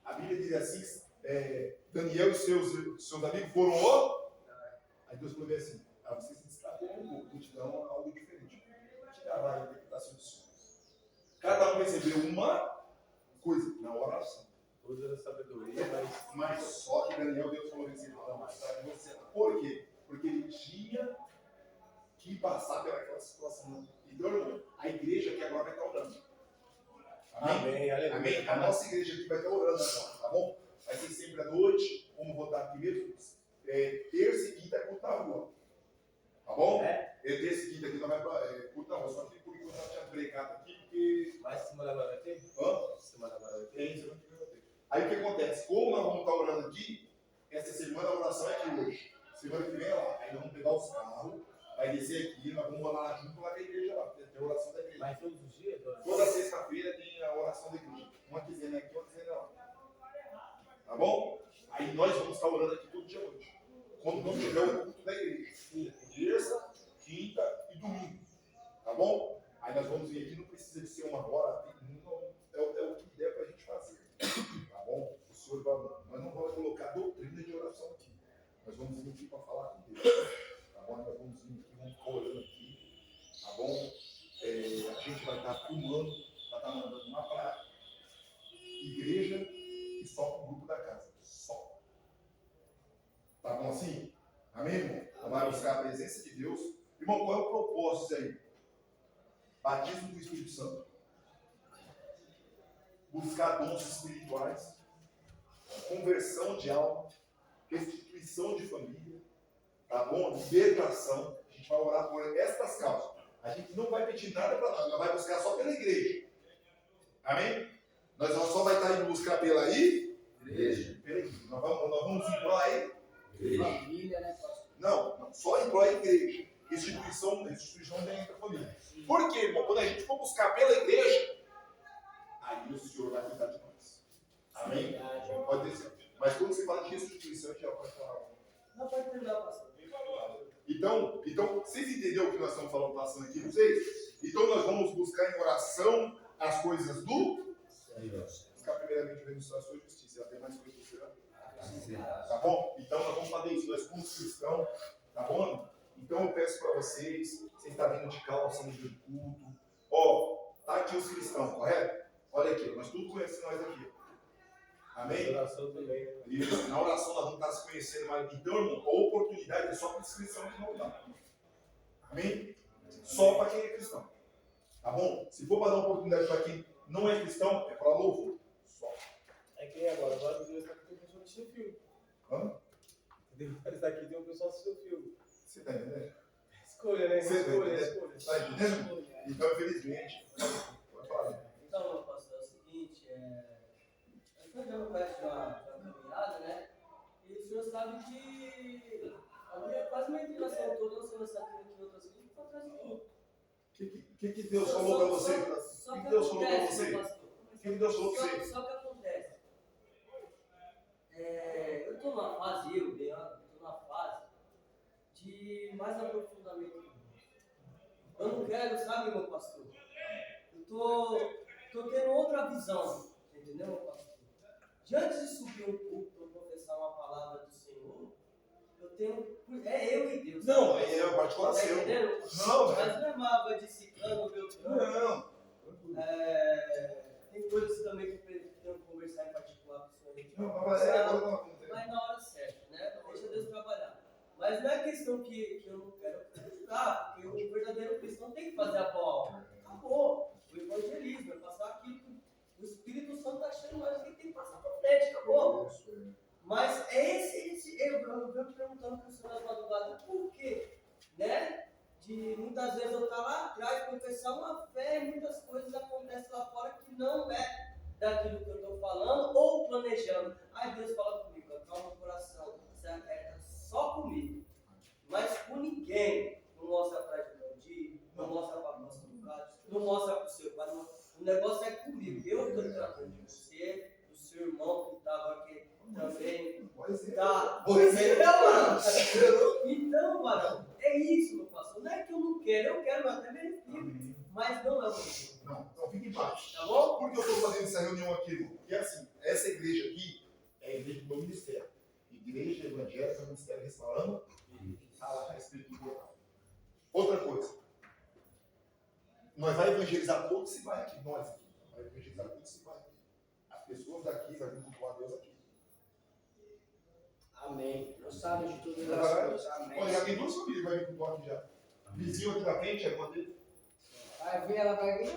A Bíblia diz assim, Daniel e seus amigos foram ó. Aí Deus falou assim, vocês se destacam um pouco, vou te dar algo diferente. Vou te dar a interpretação dos sonhos. Cada um recebeu uma coisa na oração. Usa da sabedoria, Mas só que Daniel, Deus falou assim, por quê? Porque ele tinha que passar pelaquela situação. Então, irmão, a igreja aqui agora vai estar orando. Amém? Amém? A nossa igreja aqui vai estar orando agora, tá bom? Vai ser sempre à noite, vamos votar primeiro, terça e quinta é culto na rua. Tá bom? Terça e quinta aqui não vai para culto na rua, só que por enquanto eu tinha pregado aqui, porque... Mas semana agora vai ter? Semana agora vai ter? Tem, semana que vem vai ter. Aí o que acontece? Como nós vamos estar orando aqui, essa semana a oração é aqui hoje. Semana que vem é lá. Aí nós vamos pegar os carros, vai descer aqui, nós vamos lá junto lá com a igreja lá, tem a oração da igreja. Mas todos os dias? Toda sexta-feira tem a oração da igreja. Uma quinzena aqui, uma quinzena lá. Tá bom? Aí nós vamos estar orando aqui todo dia hoje. Quando não tiver o culto da igreja. Terça, quinta e domingo. Tá bom? Aí nós vamos vir aqui, não precisa de ser uma hora. É o que der pra gente fazer. Tá bom? estar filmando, para estar mandando uma praia. Igreja e só para o grupo da casa. Só. Tá bom assim? Amém, irmão? Então vai buscar a presença de Deus. Irmão, qual é o propósito disso aí? Batismo do Espírito Santo. Buscar dons espirituais. Conversão de alma. Restituição de família. Tá bom? Libertação. A gente vai orar por estas causas. A gente não vai pedir nada para nós. Nós vai buscar só pela igreja. Amém? Nós só vai estar indo buscar pela igreja. Pela igreja. Nós vamos ir para aí. Família, né, pastor? Não, só em prol da igreja. Restituição dentro da família. Por quê, irmão? Quando a gente for buscar pela igreja, aí o Senhor vai cuidar de nós. Amém? Verdade. Pode ter certeza. Mas quando você fala de restituição, já pode falar. Não pode terminar, pastor. Então, vocês entenderam o que nós estamos falando, passando aqui, vocês? Então nós vamos buscar em oração as coisas do Senhor. Buscar primeiramente o reino dos céus e sua justiça. Já tem mais coisas do Senhor. Tá bom? Então nós vamos fazer isso. Nós somos cristãos, tá bom? Então eu peço para vocês estão vindo de calça no dia do culto. Ó, tá aqui os cristãos, correto? Olha aqui, nós tudo conhecemos nós aqui. Amém? Oração também, né? Isso, na oração nós vamos estar se conhecendo mais. Então, irmão, a oportunidade é só para os cristãos que não dá. Amém? Só para quem é cristão. Tá bom? Se for para dar oportunidade para quem não é cristão, é para louvor. Só. É que agora Deus está aqui, tem pessoa assistindo filme. Hã? Deus está aqui, tem um pessoal assistindo filme. Você tá entendendo? Escolha, né? Você Escolha. tá entendendo? Então, infelizmente, pode falar. Então, meu pastor, é o seguinte, eu estou dando parte de uma caminhada, né? E o senhor sabe que a minha quase minha inclinação toda, eu sou nessa aqui em outras coisas, por trás de tudo. O que Deus falou para você? O que Deus falou para você? O que Deus falou para você? Só que acontece. Eu estou numa fase, Leandro, estou numa fase de mais aprofundamento. Eu não quero, sabe, meu pastor? Eu tô tendo outra visão, entendeu, meu pastor? Diante de subir um púlpito para professar uma palavra do Senhor, eu tenho. É eu e Deus. Não, aí é o particular Tá seu. entendendo? Não, Mas não é mágoa de ciclano, beltrano. Não. Tem coisas também que eu tenho que conversar em particular com o senhor. Não, mas é agora não. Mas na hora certa, né? Deixa Deus trabalhar. Mas não é questão que eu não quero ajudar, porque o verdadeiro cristão tem que fazer a boa obra. Acabou. O evangelismo é passar aquilo que o Espírito Santo está achando mais que tem que passar para frente, acabou. Mas é esse eu venho perguntando para o senhor nas madrugadas, por quê? Né? De muitas vezes eu estar lá atrás, confessar uma fé, e muitas coisas acontecem lá fora que não é daquilo que eu estou falando ou planejando. Aí Deus fala comigo, acalma o coração, você é só comigo, mas com ninguém. Não mostra para a Jandir, não mostra para a nossa lugar, não mostra para o seu pai, não. O negócio é comigo. Eu estou tratando de você, do seu irmão que estava aqui também. Tá. Então, varão, é isso, meu pastor. Não é que eu não quero, eu quero até mesmo, mas não é o meu. Não, fique em paz. Tá bom? Por que eu estou fazendo essa reunião aqui, irmão? Porque assim, essa igreja aqui é a igreja do meu ministério. Igreja evangélica, ministério restaurando a espiritual. Outra coisa. Nós vamos evangelizar todo esse bairro aqui. Nós aqui. Vai evangelizar todo esse bairro aqui. As pessoas daqui vão cultuar Deus aqui. Amém. Deus sabe de todas as coisas. Amém. Olha, já tem duas famílias que vai vir cultuar aqui já. Vizinho aqui na frente, é uma dele. Vai vir, ela vai vir?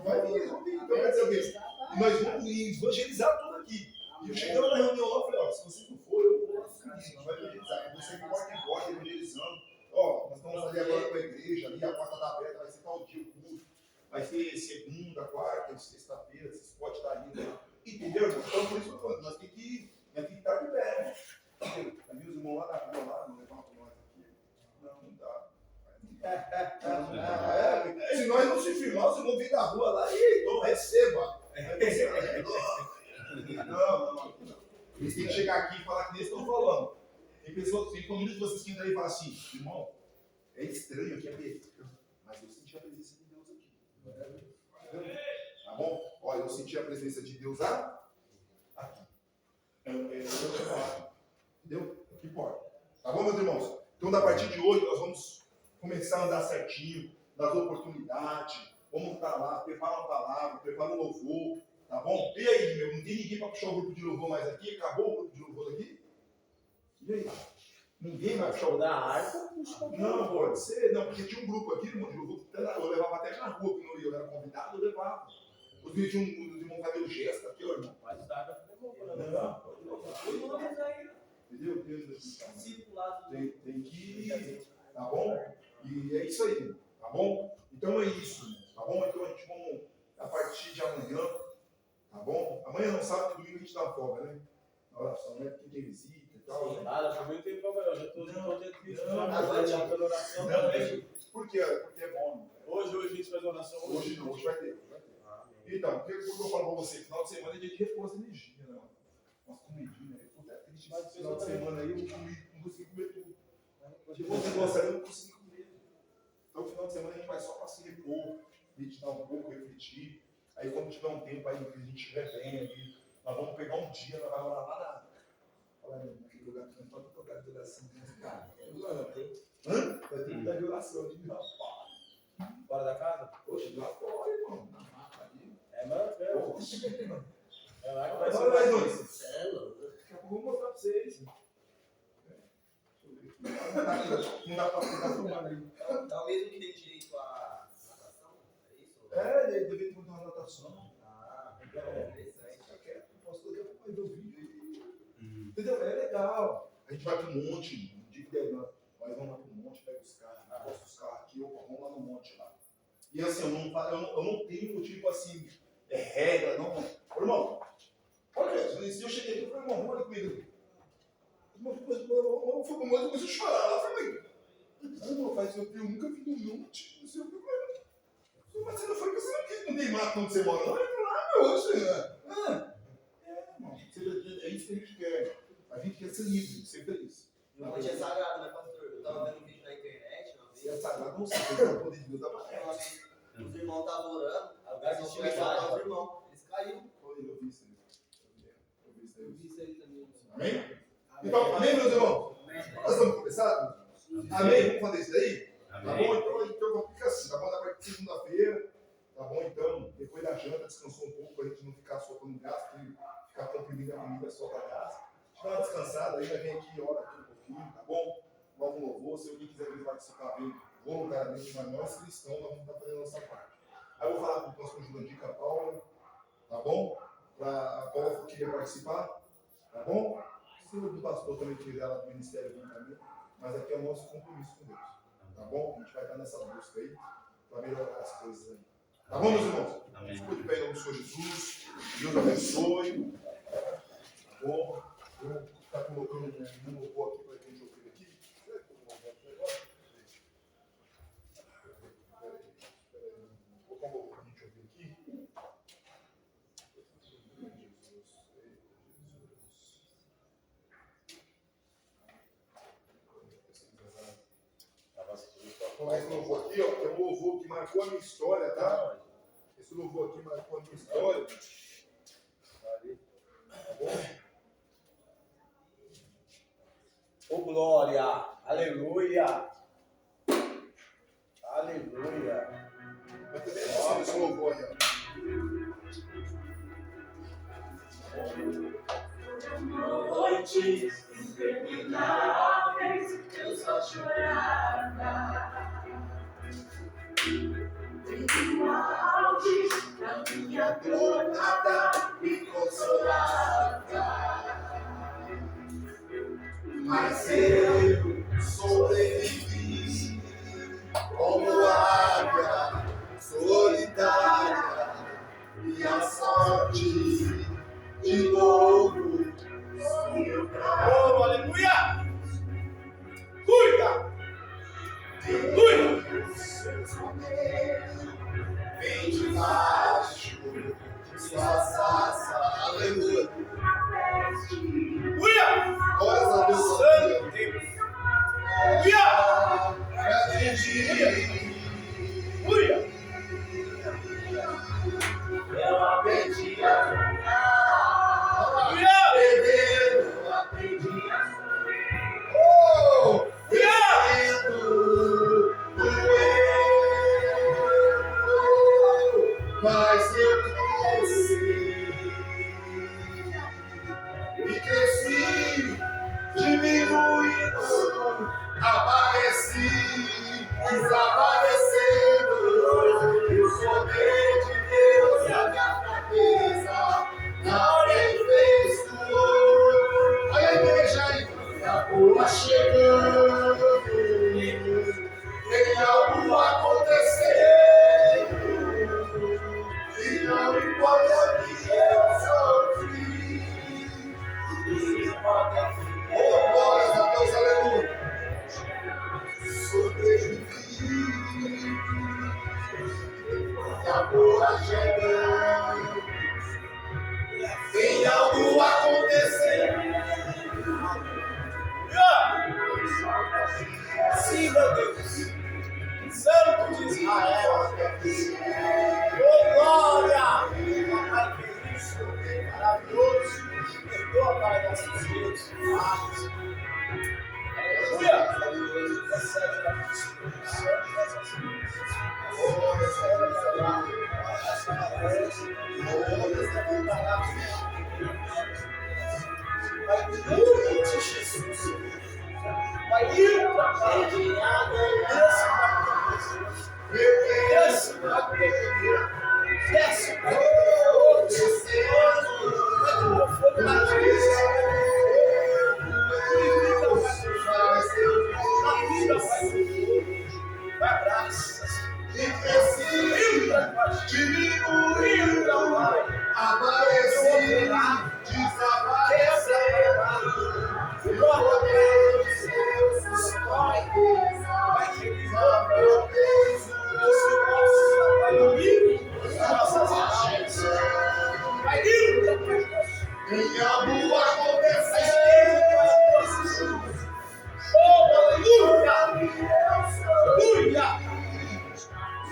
Vai vir, eles vão vir. Então quer dizer o quê? E nós vamos evangelizar tudo aqui. E eu chegando na reunião lá, eu falei, ó, se vocês não forem, eu vou ficar aqui, nós vamos evangelizar. Você que porta em porta, evangelizando. Ó, nós estamos ali agora com a igreja, ali a porta está aberta, vai ser tal dia o culto. Vai ser segunda, quarta, sexta-feira, vocês podem estar ali, né? Entendeu, irmão? Então, por isso que eu falo, nós temos que estar de pé, né? Aí os irmãos lá na rua, lá, não levantam nós aqui. Não dá. Se nós não se firmar, vocês vão vir da rua lá e então receba. Não. Eles têm que chegar aqui e falar que eles estão falando. Tem pessoas, tem famílias que vocês têm aí e falam assim, irmão, é estranho aqui, mas eu senti a presença de Deus aqui. Tá bom? Olha, eu senti a presença de Deus aqui. Entendeu? O que importa. Tá bom, meus irmãos? Então, a partir de hoje, nós vamos começar a andar certinho, nas oportunidades, Vamos estar lá, prepara uma palavra, prepara um louvor, tá bom? E aí, meu, não tem ninguém para puxar o grupo de louvor mais aqui? Acabou o grupo de louvor aqui? E aí? Ninguém vai puxar o Da harpa, Não, pode ser, não, porque tinha um grupo aqui, irmão, de louvor, que eu levava até na rua, quando eu era convidado, eu levava. Os irmãos faziam o gesto aqui, ó, irmão. mas da harpa foi bom, né? Os nomes aí, Entendeu? discipulado. Tem que ir, tá bom? E é isso aí, tá bom? Então é isso, tá bom? Então a gente vamos, a partir de amanhã, tá bom? Amanhã não sabe que domingo a gente dá folga, né? Na oração, né? Porque tem visita e tal. Né? Nada, por mim tem problema. Eu já estou contente com isso. Não, Já estou adiantando oração também. Por quê? Porque é bom. Né? Hoje a gente faz oração. Hoje não, hoje vai ter. Então, o que eu falo pra você? Final de semana é dia de repouso e energia, né? Umas comidinhas, né? Puta, é triste. Mas final de semana aí eu não consegui comer tudo. Tipo, você gosta, eu não consegui comer. Então, final de semana a gente vai só para se repor, meditar um pouco, refletir. Aí, quando tiver um tempo aí, que a gente estiver bem ali, nós vamos pegar um dia, nós vamos orar lá naquele lugar que não pode tocar de oração. Cara, hã? Vai ter que dar de oração ali, rapaz. Fora da casa? Poxa, lá fora, irmão. Na mata ali. É, mano. Poxa, É lá que vai ser. olha aí, dois. Você é louco. Daqui a pouco eu vou mostrar pra vocês. Não dá pra ficar filmando aí. É o mesmo que tem direito à natação? É isso? É, ele deveria ter uma natação. Ah, Interessante. Só que eu posso fazer mais do vídeo aí. Entendeu? É legal. A gente vai pro monte, no dia que der, nós vamos lá pro monte, pega os carros, posta os carros aqui, opa, vamos lá no monte lá. E assim, eu não tenho, tipo assim, regra, não. Ô, irmão, olha, se eu cheguei aqui, eu falei, irmão, vamos ali comigo. Eu fui pro monte, eu comecei a chorar lá, eu falei, irmão, faz eu nunca vi no monte, não sei o que, mas você não foi porque você não quis, não tem mato onde você mora, não, entra lá, meu, irmão, é isso que a gente quer. A gente quer ser livre, ser feliz. Realmente é sagrado, né, pastor? Eu tava vendo um vídeo na internet, uma vez. Se é sagrado, não sei, porque o poder de Deus dá pra Uma vez, os irmãos estavam orando, É o a lugar de pessoa começou a orar os irmãos. Eles caíram. Eu vi isso aí. Eu vi isso aí também. Amém? Então, amém, meus irmãos? Nós vamos começar? Amém? Vamos fazer isso daí? Tá bom? Então fica assim, tá bom? Na parte de segunda-feira, tá bom? Então, depois da janta, descansou um pouco, pra gente não ficar soltando gasto, ficar comprimindo a comida só pra gás. Dá uma descansada aí, vai vir aqui, ora aqui um pouquinho, tá bom? Logo um louvor, se alguém quiser vir participar bem voluntariamente, mas nós cristãos, nós vamos estar fazendo a nossa parte. Aí eu vou falar com o pastor Jurandir, com a Paula, tá bom? A Paula queria participar, tá bom? Se o pastor também quiser lá do ministério, vem também. Mas aqui é o nosso compromisso com Deus, tá bom? A gente vai estar nessa busca aí, para melhorar as coisas aí. Tá bom, meus irmãos? Ficou de pé em nome do Senhor Jesus. Deus abençoe. Tá bom? Eu vou estar colocando um louvor aqui para a gente ouvir aqui. Será que eu vou colocar aqui agora? Vou colocar um louvor para a gente ouvir aqui. Vou esse louvor aqui, ó, que é um louvor que marcou a minha história, tá? Esse louvor aqui marcou a minha história. Tá bom? Ô, glória! Aleluia! Aleluia! Vai ter bem esse louvor aí, ó. Noites intermináveis, eu só chorava. No auge da minha dor, nada me consolava. Mas eu sobrevivi como águia solitária e a sorte de novo. Oh, aleluia! Cuida! Cuida! Vem debaixo de sua sassa, aleluia. Cuida! Glórias a Deus, Santo Deus! Cuida! acredite. Cuida! mas eu cresci, diminuindo, apareci, desaparecendo, e o poder de Deus na minha cabeça, não tem fez tudo. Olha a igreja aí, a boa chegando, tem algo acontecendo, e não importa que eu sofri. Oh, glórias a Deus, aleluia. Sobrevivi, a boa chegando, tem algo acontecendo. Sim, meu Deus. Santo de Israel. Oh, glória! Papai querido, maravilhoso. Perdoa, Pai, nossos erros. Aleluia! Recebe da Jesus. Vai ir para a caminhada desce para a desce para o fogo na vida, vai abraças, diminuindo, aparecer, desaparecer, glória a Deus, vai realizar meu Deus, nossas ações, vai ir, tem algo acontecendo, oh, aleluia, aleluia,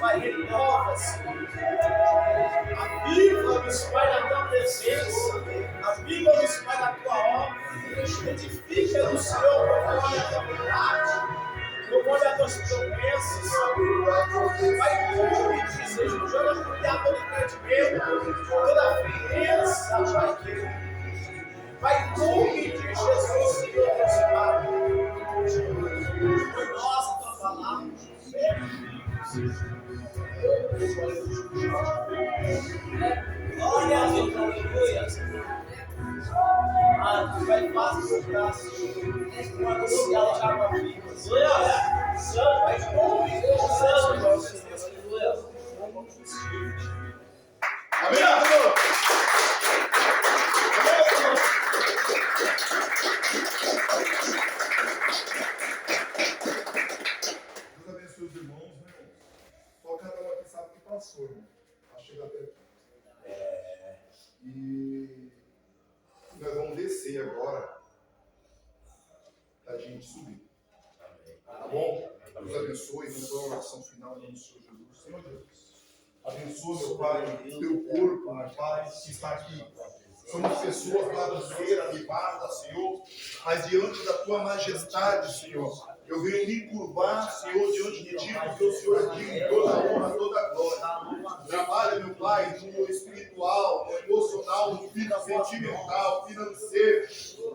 vai renova-se, aviva-nos, Pai, na tua presença, aviva-nos, Pai, na tua obra, edifica-nos, Senhor, conforme a tua verdade, conforme as tuas promessas, vai cumprir, Senhor, joga cuidar todo entendimento, toda frieza, Pai querido, vai cumprir, Jesus, Senhor, nosso Pai, por nós, a tua palavra, glória a Deus, aleluia. Tu vai fácil o braço, uma anunciada de água viva. Aleluia. Santo, vai cumprir, santo, aleluia. Amém, amor? Deus abençoe os irmãos, né? Só cada um aqui sabe o que passou, irmão. Para chegar até aqui. E nós vamos descer agora da gente subir. Tá bom? Deus abençoe. Vamos dar uma oração final em nome do Senhor Jesus. Senhor Deus, abençoa, meu Pai, o teu corpo, meu Pai, que está aqui. Somos pessoas ladroceiras, avivadas, Senhor, mas diante da tua majestade, Senhor, eu venho me curvar, Senhor, diante de ti, porque o Senhor é digno de toda a honra, toda a glória. Trabalha, meu Pai, no espiritual, no emocional, no sentimental, financeiro.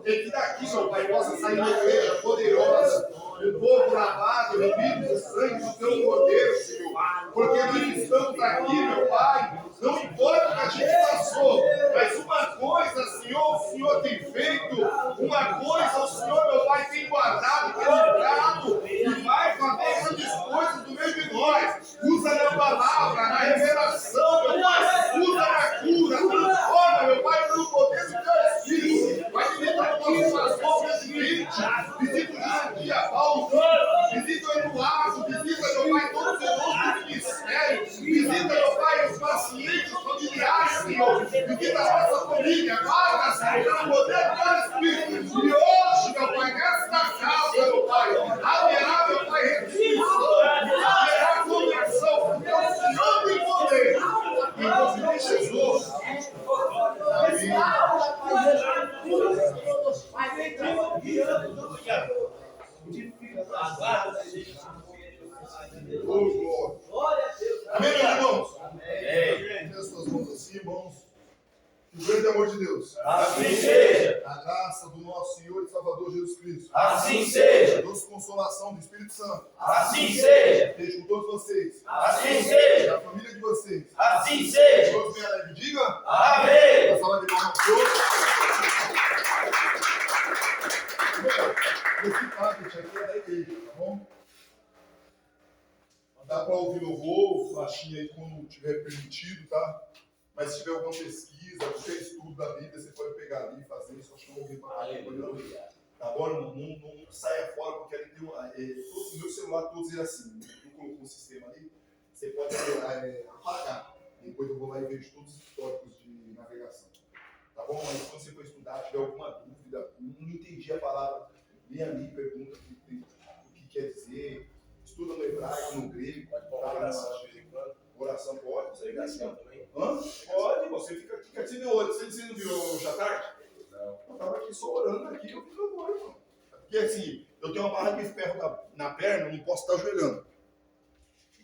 E que daqui, meu Pai, possa sair uma igreja poderosa, um povo lavado, remido do sangue do teu cordeiro, Senhor. Porque nós estamos aqui, meu Pai, não importa o que a gente passou, mas uma coisa, Senhor, o Senhor tem feito, uma coisa o Senhor, meu Pai, tem guardado, tem livrado, e vai fazer grandes coisas do meio de nós. Usa na palavra, na revelação, meu Pai, usa na cura, transforma, meu Pai, pelo poder do teu Espírito. Vai visitar o nosso pastor presidente, visita o dia Paulo, visita o Eduardo, visita, meu Pai, todos os irmãos do ministério, visita, meu Pai, os pacientes, os familiares, Senhor, visita a nossa família, guarda, Senhor, pelo poder do teu Espírito. E hoje, meu Pai, nesta casa, meu Pai, haverá, meu Pai, restituição, haverá conversão, porque o Senhor tem poder. Em nome de Jesus. Amém. Oh, glória. Glória a Deus. Amém, meus irmãos? Amém. O grande amor de Deus. Assim seja. A graça do nosso Senhor e Salvador Jesus Cristo. Assim seja. A doce consolação do Espírito Santo. Assim seja. Esteja com todos vocês. Assim seja. A família de vocês. Assim seja. Todos bem alegres. Diga. Amém. A sala de palmas todos. Esse tablet aqui é da igreja, tá bom? Dá para ouvir louvor, flashinha aí quando tiver permitido, tá? Mas se tiver alguma pesquisa, qualquer estudo da Bíblia, você pode pegar ali e fazer isso. Acho que eu vou Aleluia. Tá bom? Não saia fora, porque ali tem o meu celular, todos eles assim. Eu coloquei um sistema ali, você pode apagar. Depois eu vou lá e vejo todos os históricos de navegação. Tá bom? Mas quando você for estudar, tiver alguma dúvida, não entendi a palavra, vem ali, pergunta o que quer dizer. Estuda no hebraico, no grego. Pode pôr uma oração de vez em quando. Oração pode. Pregação também. Hã? Pode, você fica aqui. Você viu hoje? Você não virou já tarde? Não. Eu tava aqui só orando aqui, eu fiz agora, irmão. Porque assim, eu tenho uma barra de ferro na perna, eu não posso estar ajoelhando.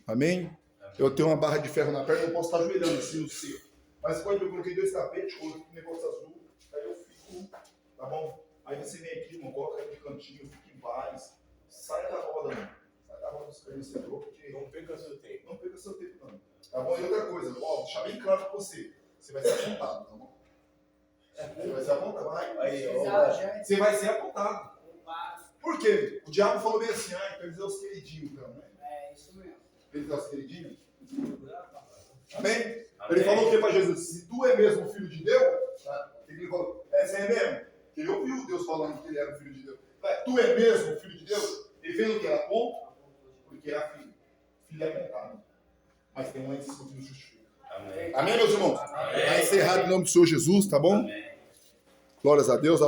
Amém? Eu tenho uma barra de ferro na perna, eu não posso estar ajoelhando assim no seco. Mas quando eu coloquei 2 tapetes, coloquei um negócio azul, aí eu fico, tá bom? Aí você vem aqui, irmão, coloca aí de cantinho, fica em paz. Sai da roda, mano. Sai da roda dos carniceiros, porque Não perca seu tempo. não perca seu tempo, não. Tá bom? E outra coisa, ó, deixar bem claro pra você. Você vai ser apontado, tá bom? Você vai ser apontado, Aí, ó. Exagero. Você vai ser apontado. Comparo. Por quê? O diabo falou bem assim, ah, quer dizer os queridinhos, então, né? É isso mesmo. Quer dizer os queridinhos? Amém? Amém. Ele falou o que para Jesus? Se tu é mesmo o filho de Deus, tá? Ele falou, você é mesmo? Ele ouviu Deus falando que ele era o filho de Deus. Tu é mesmo o filho de Deus? Ele fez o que? Era ponto? Porque era filho. Filho é apontado. Mas tem um antes que nos justifica. Amém. Amém, meus irmãos? Amém. Vai encerrado em nome do Senhor Jesus, tá bom? Amém. Glórias a Deus.